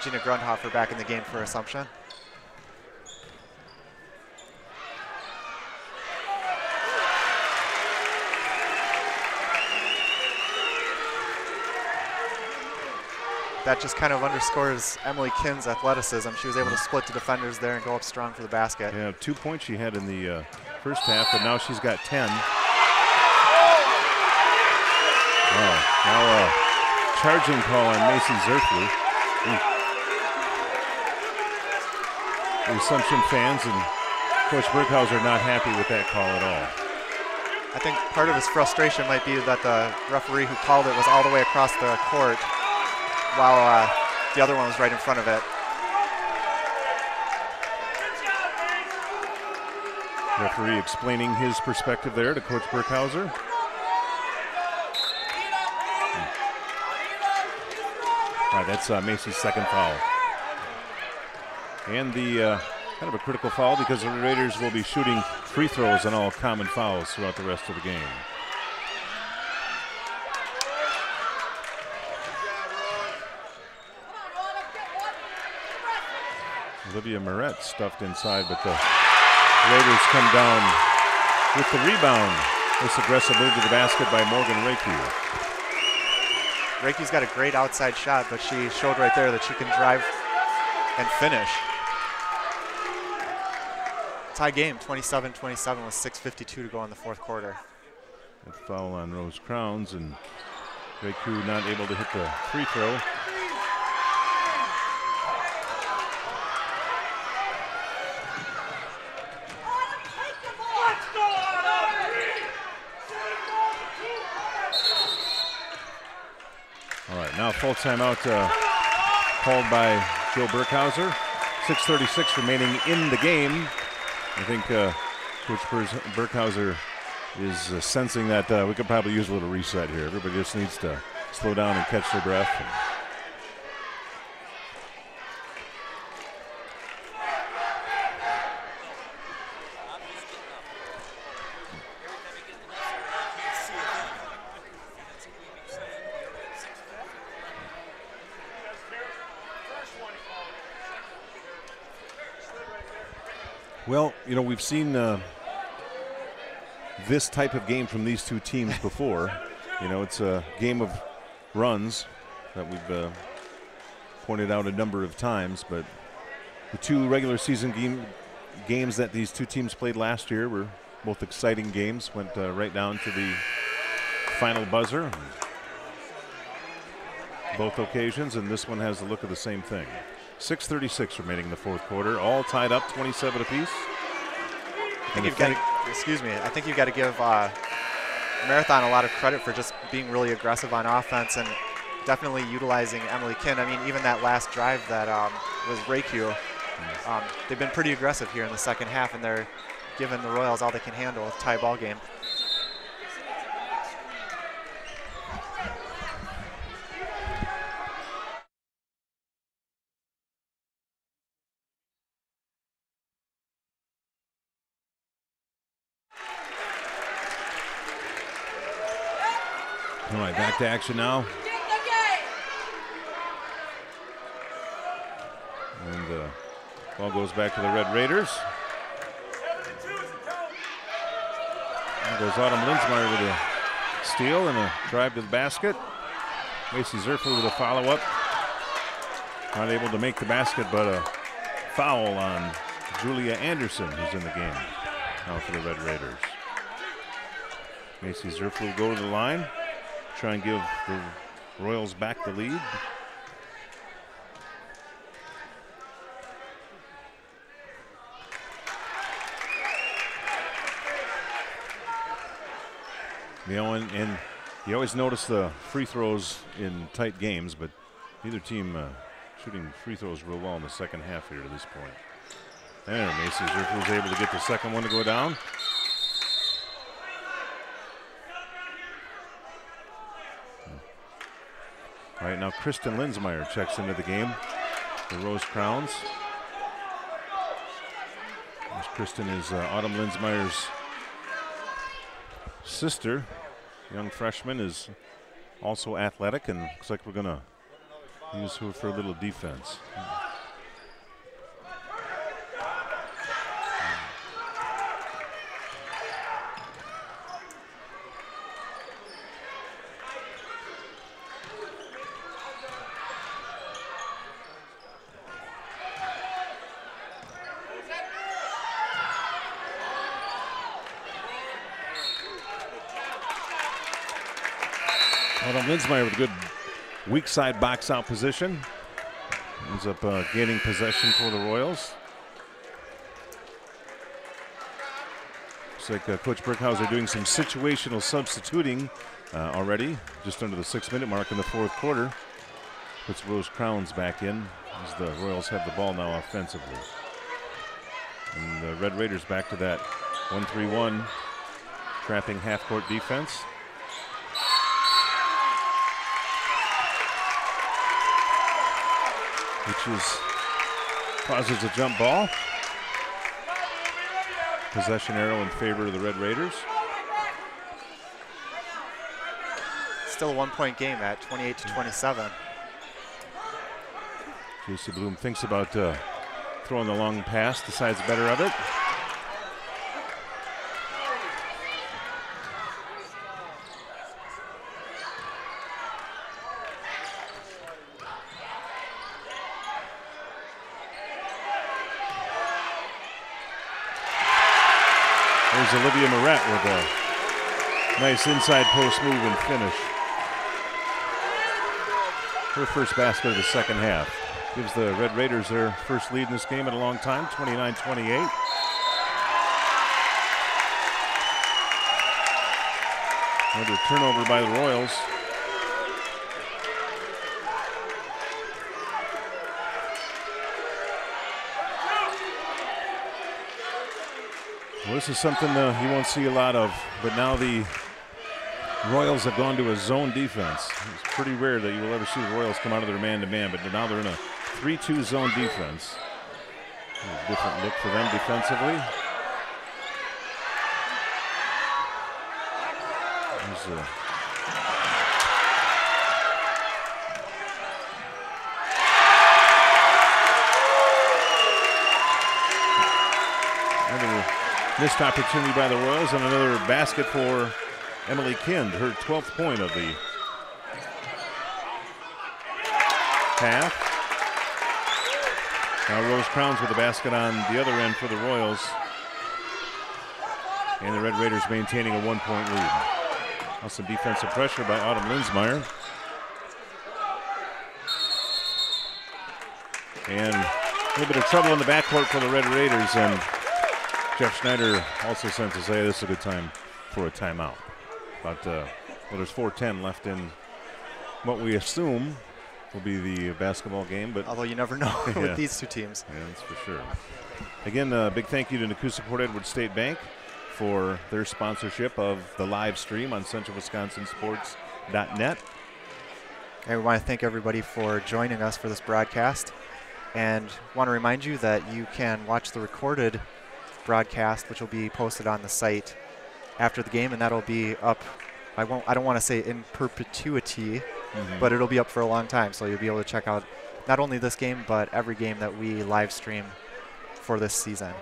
Gina Grundhofer back in the game for Assumption. That just kind of underscores Emily Kind's athleticism. She was able to split the defenders there and go up strong for the basket. Yeah, 2 points she had in the first half, but now she's got 10. Oh, now a charging call on Macy Zerflu. The Assumption fans and Coach Berghauser are not happy with that call at all. I think part of his frustration might be that the referee who called it was all the way across the court, while the other one was right in front of it. Referee explaining his perspective there to Coach Berghauser. All right, that's Macy's second foul. And the kind of a critical foul because the Raiders will be shooting free throws on all common fouls throughout the rest of the game. Olivia Moret stuffed inside, but the Raiders come down with the rebound. This aggressive move to the basket by Morgan Rakey. Rakey's got a great outside shot, but she showed right there that she can drive and finish. Tie game, 27-27 with 6:52 to go in the fourth quarter. Good foul on Rose Crowns, and Rakey not able to hit the free throw. All right, now full timeout called by Joe Burkhauser. 6:36 remaining in the game. I think Coach Burkhauser is sensing that we could probably use a little reset here. Everybody just needs to slow down and catch their breath. Well, you know, we've seen this type of game from these two teams before. You know, it's a game of runs that we've pointed out a number of times, but the two regular season games that these two teams played last year were both exciting games, went right down to the final buzzer. Both occasions, and this one has the look of the same thing. 6:36 remaining in the fourth quarter, all tied up, 27 apiece. I think you've got to give Marathon a lot of credit for just being really aggressive on offense and definitely utilizing Emily Kind. I mean, even that last drive that was Rakey, they've been pretty aggressive here in the second half, and they're giving the Royals all they can handle with tie ball game. All right, back to action now. And ball goes back to the Red Raiders. There goes Autumn Linsmeyer with a steal and a drive to the basket. Macy Zerflu with a follow-up. Not able to make the basket, but a foul on Julia Anderson, who's in the game now for the Red Raiders. Macy Zerflu go to the line. Try and give the Royals back the lead. You know, and you always notice the free throws in tight games, but neither team shooting free throws real well in the second half here to this point. There, Macy Zerflu was able to get the second one to go down. All right, now Kristen Linsmeyer checks into the game. The Rose Crowns. Kristen is Autumn Linsmeyer's sister. Young freshman, is also athletic, and looks like we're going to use her for a little defense. Linsmeyer with a good weak side box out position. Ends up gaining possession for the Royals. Looks like Coach Burkhauser doing some situational substituting already, just under the 6-minute mark in the fourth quarter. Puts Rose Crowns back in as the Royals have the ball now offensively. And the Red Raiders back to that 1-3-1 trapping half-court defense. Which causes a jump ball. Possession arrow in favor of the Red Raiders. Still a one-point game at 28-27. J.C. Bloom thinks about throwing the long pass, decides better of it. There's Olivia Moret with a nice inside post move and finish. Her first basket of the second half. Gives the Red Raiders their first lead in this game in a long time, 29-28. Another turnover by the Royals. Well, this is something you won't see a lot of, but now the Royals have gone to a zone defense. It's pretty rare that you will ever see the Royals come out of their man-to-man, but now they're in a 3-2 zone defense. A different look for them defensively. Another missed opportunity by the Royals, and another basket for Emily Kind, her 12th point of the half. Now Rose Crowns with a basket on the other end for the Royals. And the Red Raiders maintaining a 1-point lead. Now some defensive pressure by Autumn Linsmeyer. And a little bit of trouble in the backcourt for the Red Raiders. And Jeff Schneider also sent us, hey, this is a good time for a timeout. But there's 4:10 left in what we assume will be the basketball game. But although you never know with these two teams. Yeah, that's for sure. Again, a big thank you to Nakusa Port Edward State Bank for their sponsorship of the live stream on CentralWisconsinSports.net. And we want to thank everybody for joining us for this broadcast. And want to remind you that you can watch the recorded broadcast, which will be posted on the site after the game, and that'll be up, I don't want to say in perpetuity, but it'll be up for a long time. So you'll be able to check out not only this game, but every game that we live stream for this season.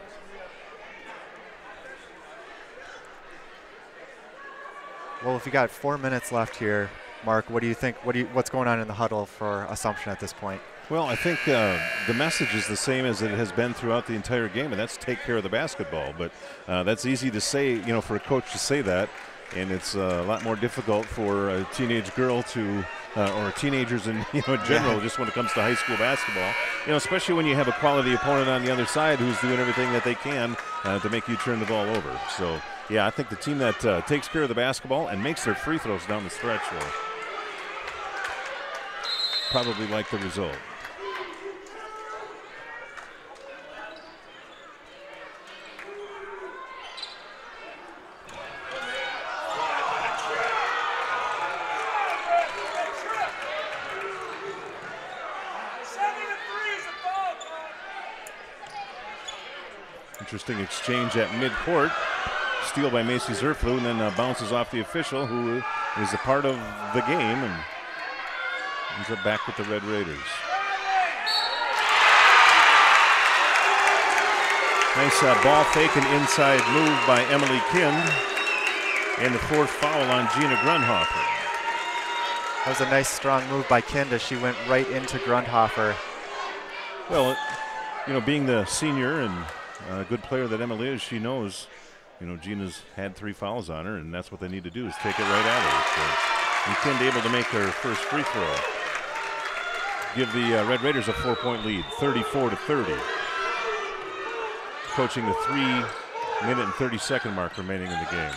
Well, if you got 4 minutes left here, Mark, what do you think? What's going on in the huddle for Assumption at this point? Well, I think the message is the same as it has been throughout the entire game, and that's take care of the basketball. But that's easy to say, for a coach to say that, and it's a lot more difficult for a teenage girl to, or teenagers in general, just when it comes to high school basketball. Especially when you have a quality opponent on the other side who's doing everything that they can to make you turn the ball over. So, yeah, I think the team that takes care of the basketball and makes their free throws down the stretch will probably like the result. Interesting exchange at midcourt. Steal by Macy Zerflu, and then bounces off the official, who is a part of the game, and ends up back with the Red Raiders. Nice ball fake and inside move by Emily Kind, and the fourth foul on Gina Grundhofer. That was a nice strong move by Kind as she went right into Grundhofer. Well, being the senior and good player that Emily is, she knows, Gina's had 3 fouls on her, and that's what they need to do is take it right at her. So, and Kind able to make her first free throw. Give the Red Raiders a 4-point lead, 34-30. Approaching the 3-minute and 30-second mark remaining in the game.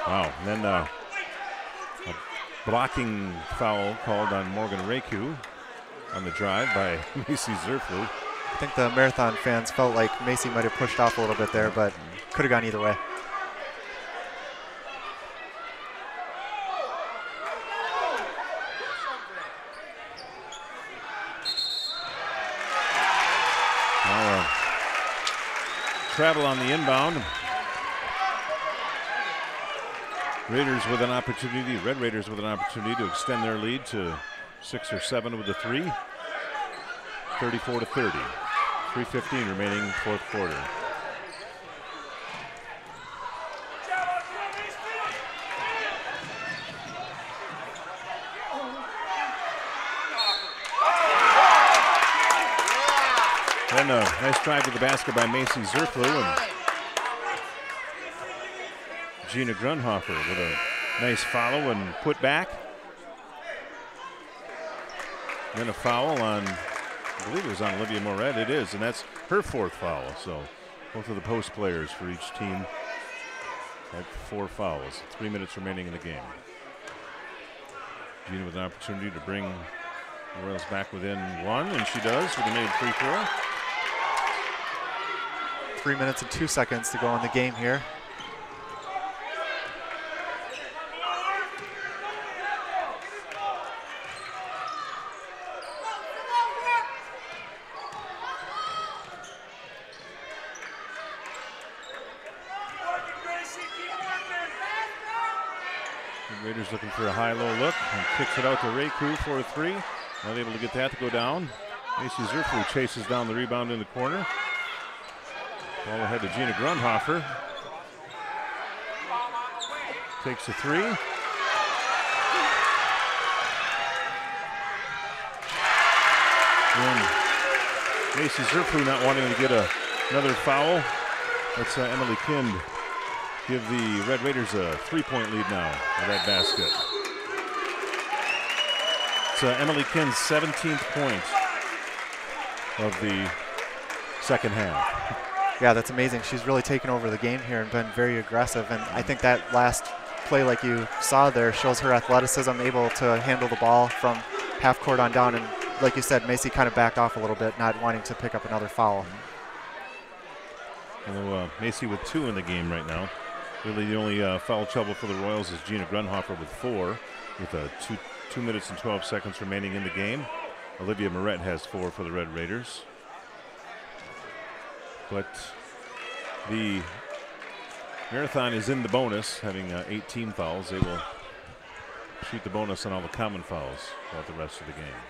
Wow, and then a blocking foul called on Morgan Raku on the drive by Macy Zerflu. I think the Marathon fans felt like Macy might have pushed off a little bit there, but could have gone either way. Now, travel on the inbound. Red Raiders with an opportunity to extend their lead to 6 or 7 with the 3. 34-30. 3:15 remaining, fourth quarter. Then a nice drive to the basket by Macy Zerflu, and Gina Grunhofer with a nice follow and put back. Then a foul on, I believe it was on Olivia Moret. It is, and that's her fourth foul. So both of the post players for each team had 4 fouls. 3 minutes remaining in the game. Gina with an opportunity to bring the Royals back within 1, and she does with a made free throw. 3 minutes and 2 seconds to go in the game here. Raiders looking for a high-low look and kicks it out to Reiku for a 3. Not able to get that to go down. Macy Zerflu chases down the rebound in the corner. Ball ahead to Gina Grunhofer. Takes a 3. And Macy Zerflu not wanting to get another foul. That's Emily Kind. Give the Red Raiders a 3-point lead now with that basket. It's Emily Kind's 17th point of the second half. Yeah, that's amazing. She's really taken over the game here and been very aggressive. And I think that last play, like you saw there, shows her athleticism, able to handle the ball from half court on down. And like you said, Macy kind of backed off a little bit, not wanting to pick up another foul. Although Macy with 2 in the game right now. Really the only foul trouble for the Royals is Gina Grunhofer with 4, with 2 minutes and 12 seconds remaining in the game. Olivia Moret has 4 for the Red Raiders. But the Marathon is in the bonus, having 18 fouls. They will shoot the bonus on all the common fouls throughout the rest of the game.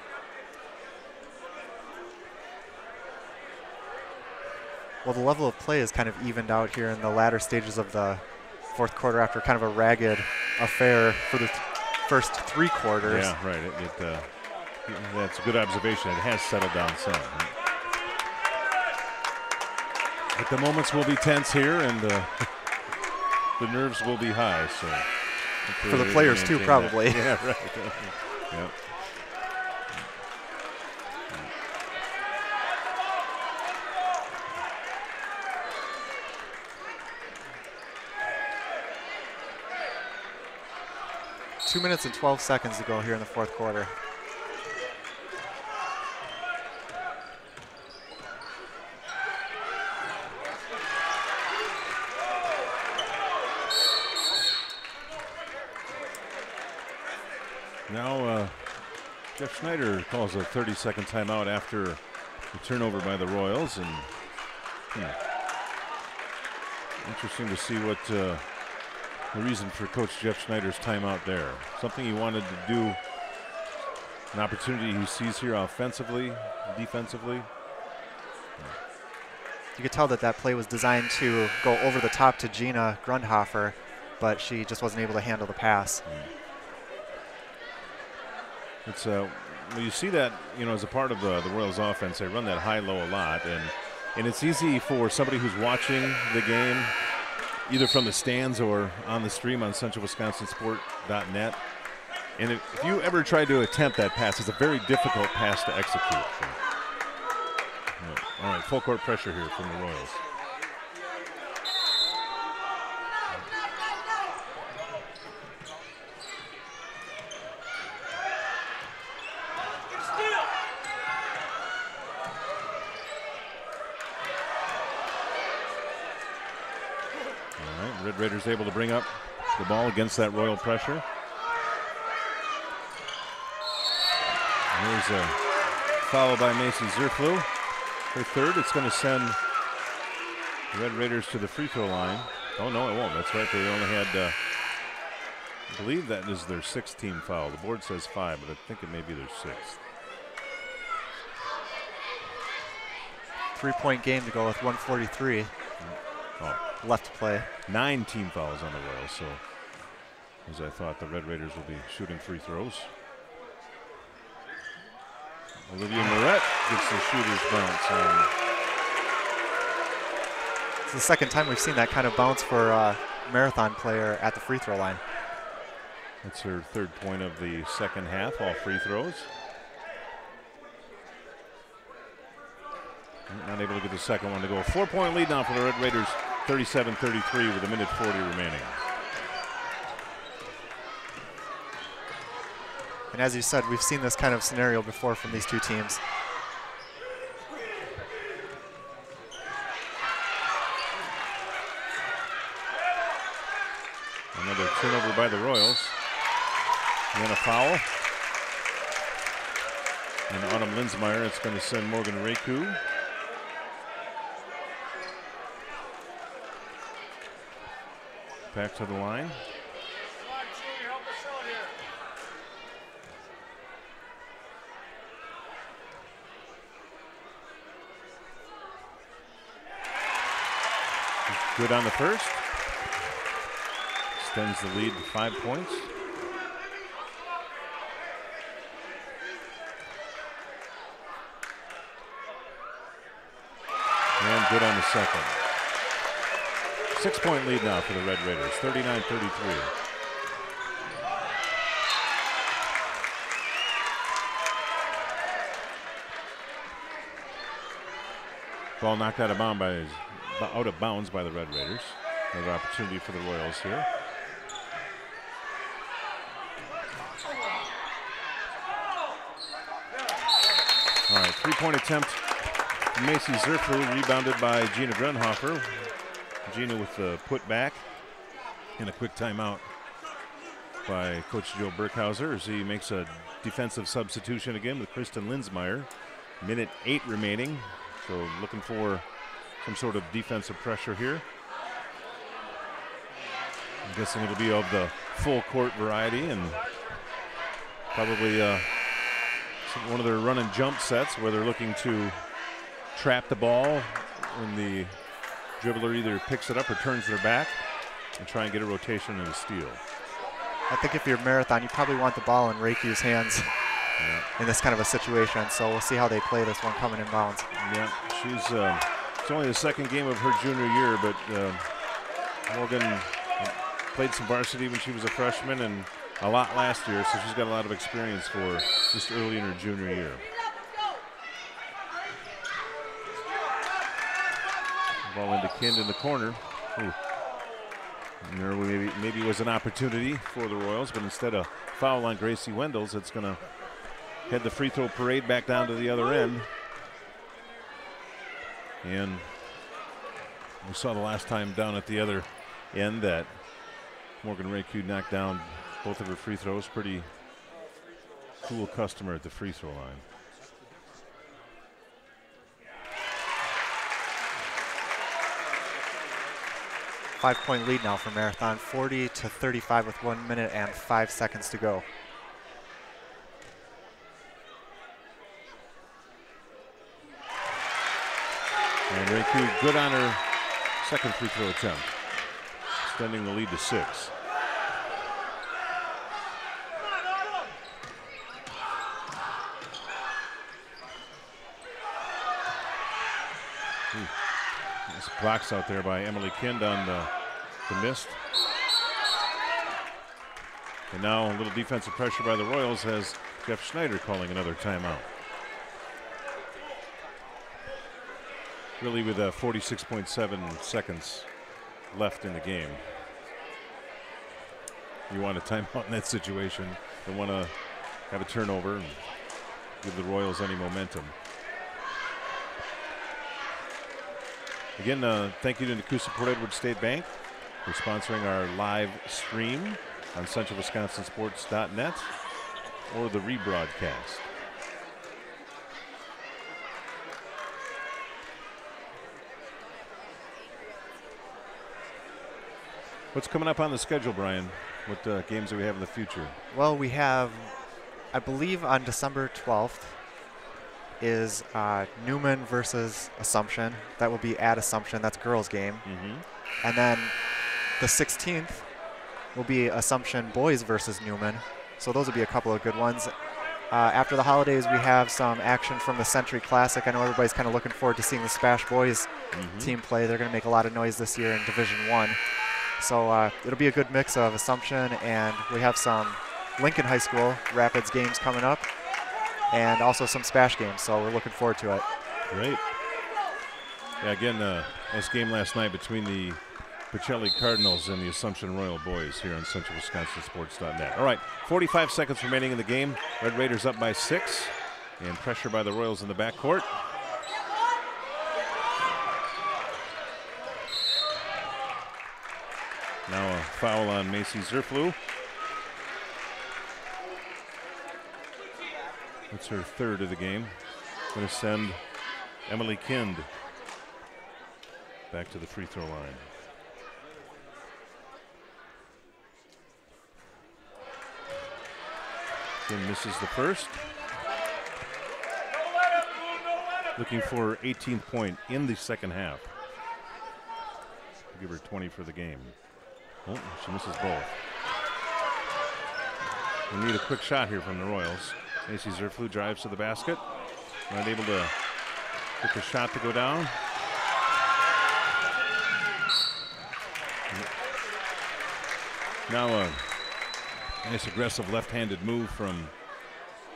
Well, the level of play is kind of evened out here in the latter stages of the fourth quarter after kind of a ragged affair for the first 3 quarters. Yeah, right. That's a good observation. It has settled down some. But the moments will be tense here, and the nerves will be high. So for the players too, probably. That. Yeah, right. Yep. 2 minutes and 12 seconds to go here in the fourth quarter. Now Jeff Schneider calls a 30-second timeout after the turnover by the Royals, and interesting to see what the reason for Coach Jeff Schneider's timeout there. Something he wanted to do, an opportunity he sees here offensively, defensively. You could tell that that play was designed to go over the top to Gina Grunhofer, but she just wasn't able to handle the pass. It's well, you see that, as a part of the Royals offense, they run that high-low a lot, and it's easy for somebody who's watching the game, either from the stands or on the stream on centralwisconsinsport.net. And if you ever try to attempt that pass, it's a very difficult pass to execute. So, all right, full court pressure here from the Royals. Red Raiders able to bring up the ball against that Royal pressure. Here's a foul by Macy Zerflu. Her third. It's going to send the Red Raiders to the free throw line. Oh, no, it won't. That's right. They only had, I believe that is their 6th team foul. The board says 5, but I think it may be their 6th. 3-point game to go with 1:43 left to play. 9 team fouls on the Royals, so as I thought, the Red Raiders will be shooting free throws. Olivia Moret gets the shooter's bounce. It's the second time we've seen that kind of bounce for a Marathon player at the free throw line. That's her 3rd point of the second half, all free throws. Not able to get the second one to go. 4-point lead now for the Red Raiders, 37-33 with 1:40 remaining. And as you said, we've seen this kind of scenario before from these two teams. Another turnover by the Royals. And then a foul. And Autumn Linsmeyer, it's going to send Morgan Reku. Back to the line. Good on the first. Extends the lead to 5 points. And good on the second. 6-point lead now for the Red Raiders, 39-33. Ball knocked out of bounds by the Red Raiders. Another opportunity for the Royals here. All right, 3-point attempt. Macy Zerflu rebounded by Gina Grunhofer. Gina with the putback and a quick timeout by Coach Joe Burkhauser as he makes a defensive substitution again with Kristen Linsmeyer. 1:08 remaining, so looking for some sort of defensive pressure here. I'm guessing it'll be of the full court variety and probably one of their run and jump sets where they're looking to trap the ball when the dribbler either picks it up or turns their back and try and get a rotation and a steal. I think if you're Marathon, you probably want the ball in Reiku's hands in this kind of a situation. So we'll see how they play this one coming inbounds. Yeah, it's only the second game of her junior year, but Morgan played some varsity when she was a freshman and a lot last year, so she's got a lot of experience for just early in her junior year. Ball into Kind in the corner. Ooh. And there maybe was an opportunity for the Royals, but instead of foul on Gracie Wendels, it's going to head the free throw parade back down to the other end. And we saw the last time down at the other end that Morgan Reku knocked down both of her free throws. Pretty cool customer at the free throw line. Five-point lead now for Marathon, 40-35 with 1 minute and 5 seconds to go. And Reku good on her second free throw attempt, extending the lead to 6. Nice blocks out there by Emily Kind on the missed. And now a little defensive pressure by the Royals has Jeff Schneider calling another timeout. Really with 46.7 seconds left in the game. You want a timeout in that situation. You want to have a turnover and give the Royals any momentum. Again, thank you to Nakusa Port Edward State Bank for sponsoring our live stream on CentralWisconsinSports.net or the rebroadcast. What's coming up on the schedule, Brian? What games do we have in the future? Well, we have, I believe, on December 12th, is Newman versus Assumption. That will be at Assumption. That's girls' game. And then the 16th will be Assumption boys versus Newman. So those will be a couple of good ones. After the holidays, we have some action from the Century Classic. I know everybody's kind of looking forward to seeing the Spash boys team play. They're going to make a lot of noise this year in Division I. So it'll be a good mix of Assumption, and we have some Lincoln High School Rapids games coming up, and also some Spash games. So we're looking forward to it. Great. Yeah, again, nice game last night between the Pacelli Cardinals and the Assumption Royal boys here on CentralWisconsinSports.net. All right, 45 seconds remaining in the game. Red Raiders up by 6, and pressure by the Royals in the backcourt. Now a foul on Macy Zerflu. That's her third of the game. Going to send Emily Kind back to the free throw line. Kind misses the first. Looking for 18th point in the second half. Give her 20 for the game. Oh, she misses both. We need a quick shot here from the Royals. Macy Zerflu drives to the basket. Not able to get the shot to go down. Now a nice aggressive left-handed move from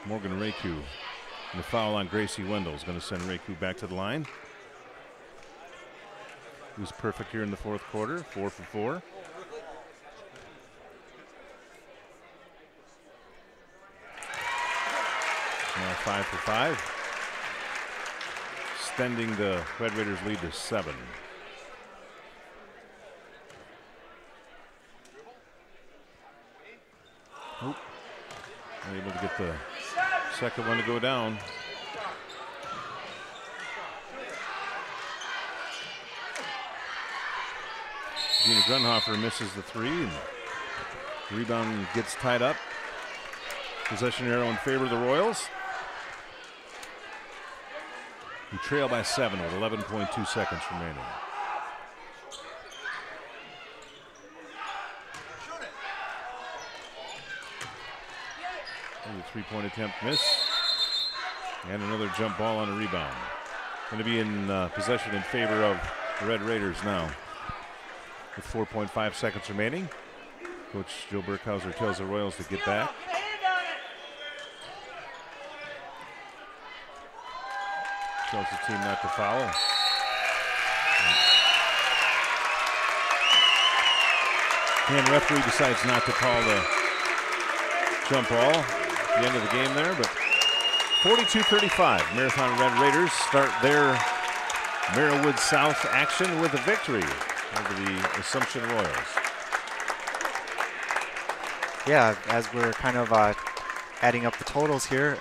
Morgan Raku. And the foul on Gracie Wendell is going to send Raku back to the line. Who's perfect here in the fourth quarter, 4 for 4. Now 5 for 5. Extending the Red Raiders lead to 7. Oop. Unable to get the second one to go down. Gina Grunhofer misses the 3, and rebound gets tied up. Possession arrow in favor of the Royals, who trail by 7 with 11.2 seconds remaining. And the three-point attempt miss, and another jump ball on a rebound. Going to be in possession in favor of the Red Raiders now, with 4.5 seconds remaining. Coach Joe Burkhauser tells the Royals to get back. Tells the team not to foul. And referee decides not to call the jump ball at the end of the game there, but 42-35. Marathon Red Raiders start their Marawood South action with a victory over the Assumption Royals. Yeah, as we're kind of adding up the totals here,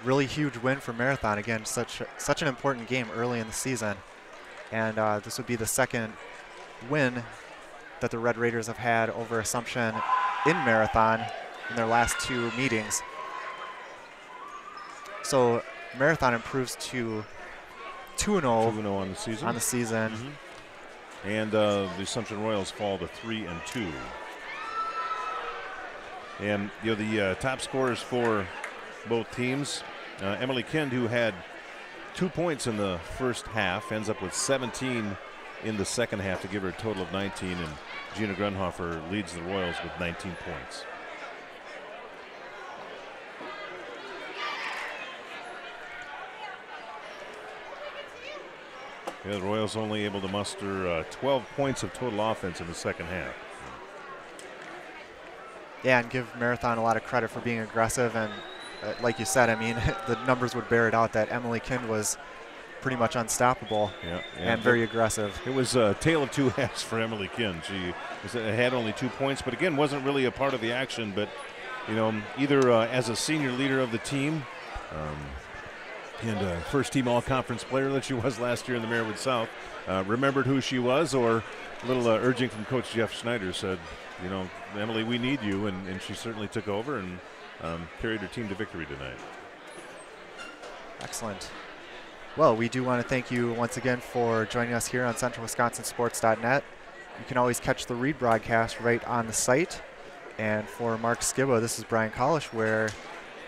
really huge win for Marathon. Again, such an important game early in the season, and this would be the second win that the Red Raiders have had over Assumption in Marathon in their last 2 meetings. So Marathon improves to 2-0 on the season. Mm-hmm. And the Assumption Royals fall to 3-2. And you know the top scorers for both teams. Emily Kind, who had 2 points in the first half, ends up with 17 in the second half to give her a total of 19. And Gina Grunhofer leads the Royals with 19 points. Yeah, the Royals only able to muster 12 points of total offense in the second half. Yeah, and give Marathon a lot of credit for being aggressive. And like you said, I mean, the numbers would bear it out that Emily Kind was pretty much unstoppable, and very aggressive. It was a tale of two halves for Emily Kind. She had only 2 points, but again, wasn't really a part of the action. But, you know, either as a senior leader of the team and a first-team all-conference player that she was last year in the Marawood South, remembered who she was, or a little urging from Coach Jeff Schneider said, you know, Emily, we need you, and she certainly took over and carried her team to victory tonight. Excellent. Well, we do want to thank you once again for joining us here on CentralWisconsinSports.net. You can always catch the rebroadcast right on the site. And for Mark Skibbo, this is Brian Collish, where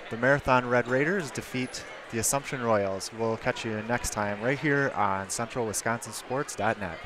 the Marathon Red Raiders defeat the Assumption Royals. We'll catch you next time right here on CentralWisconsinSports.net.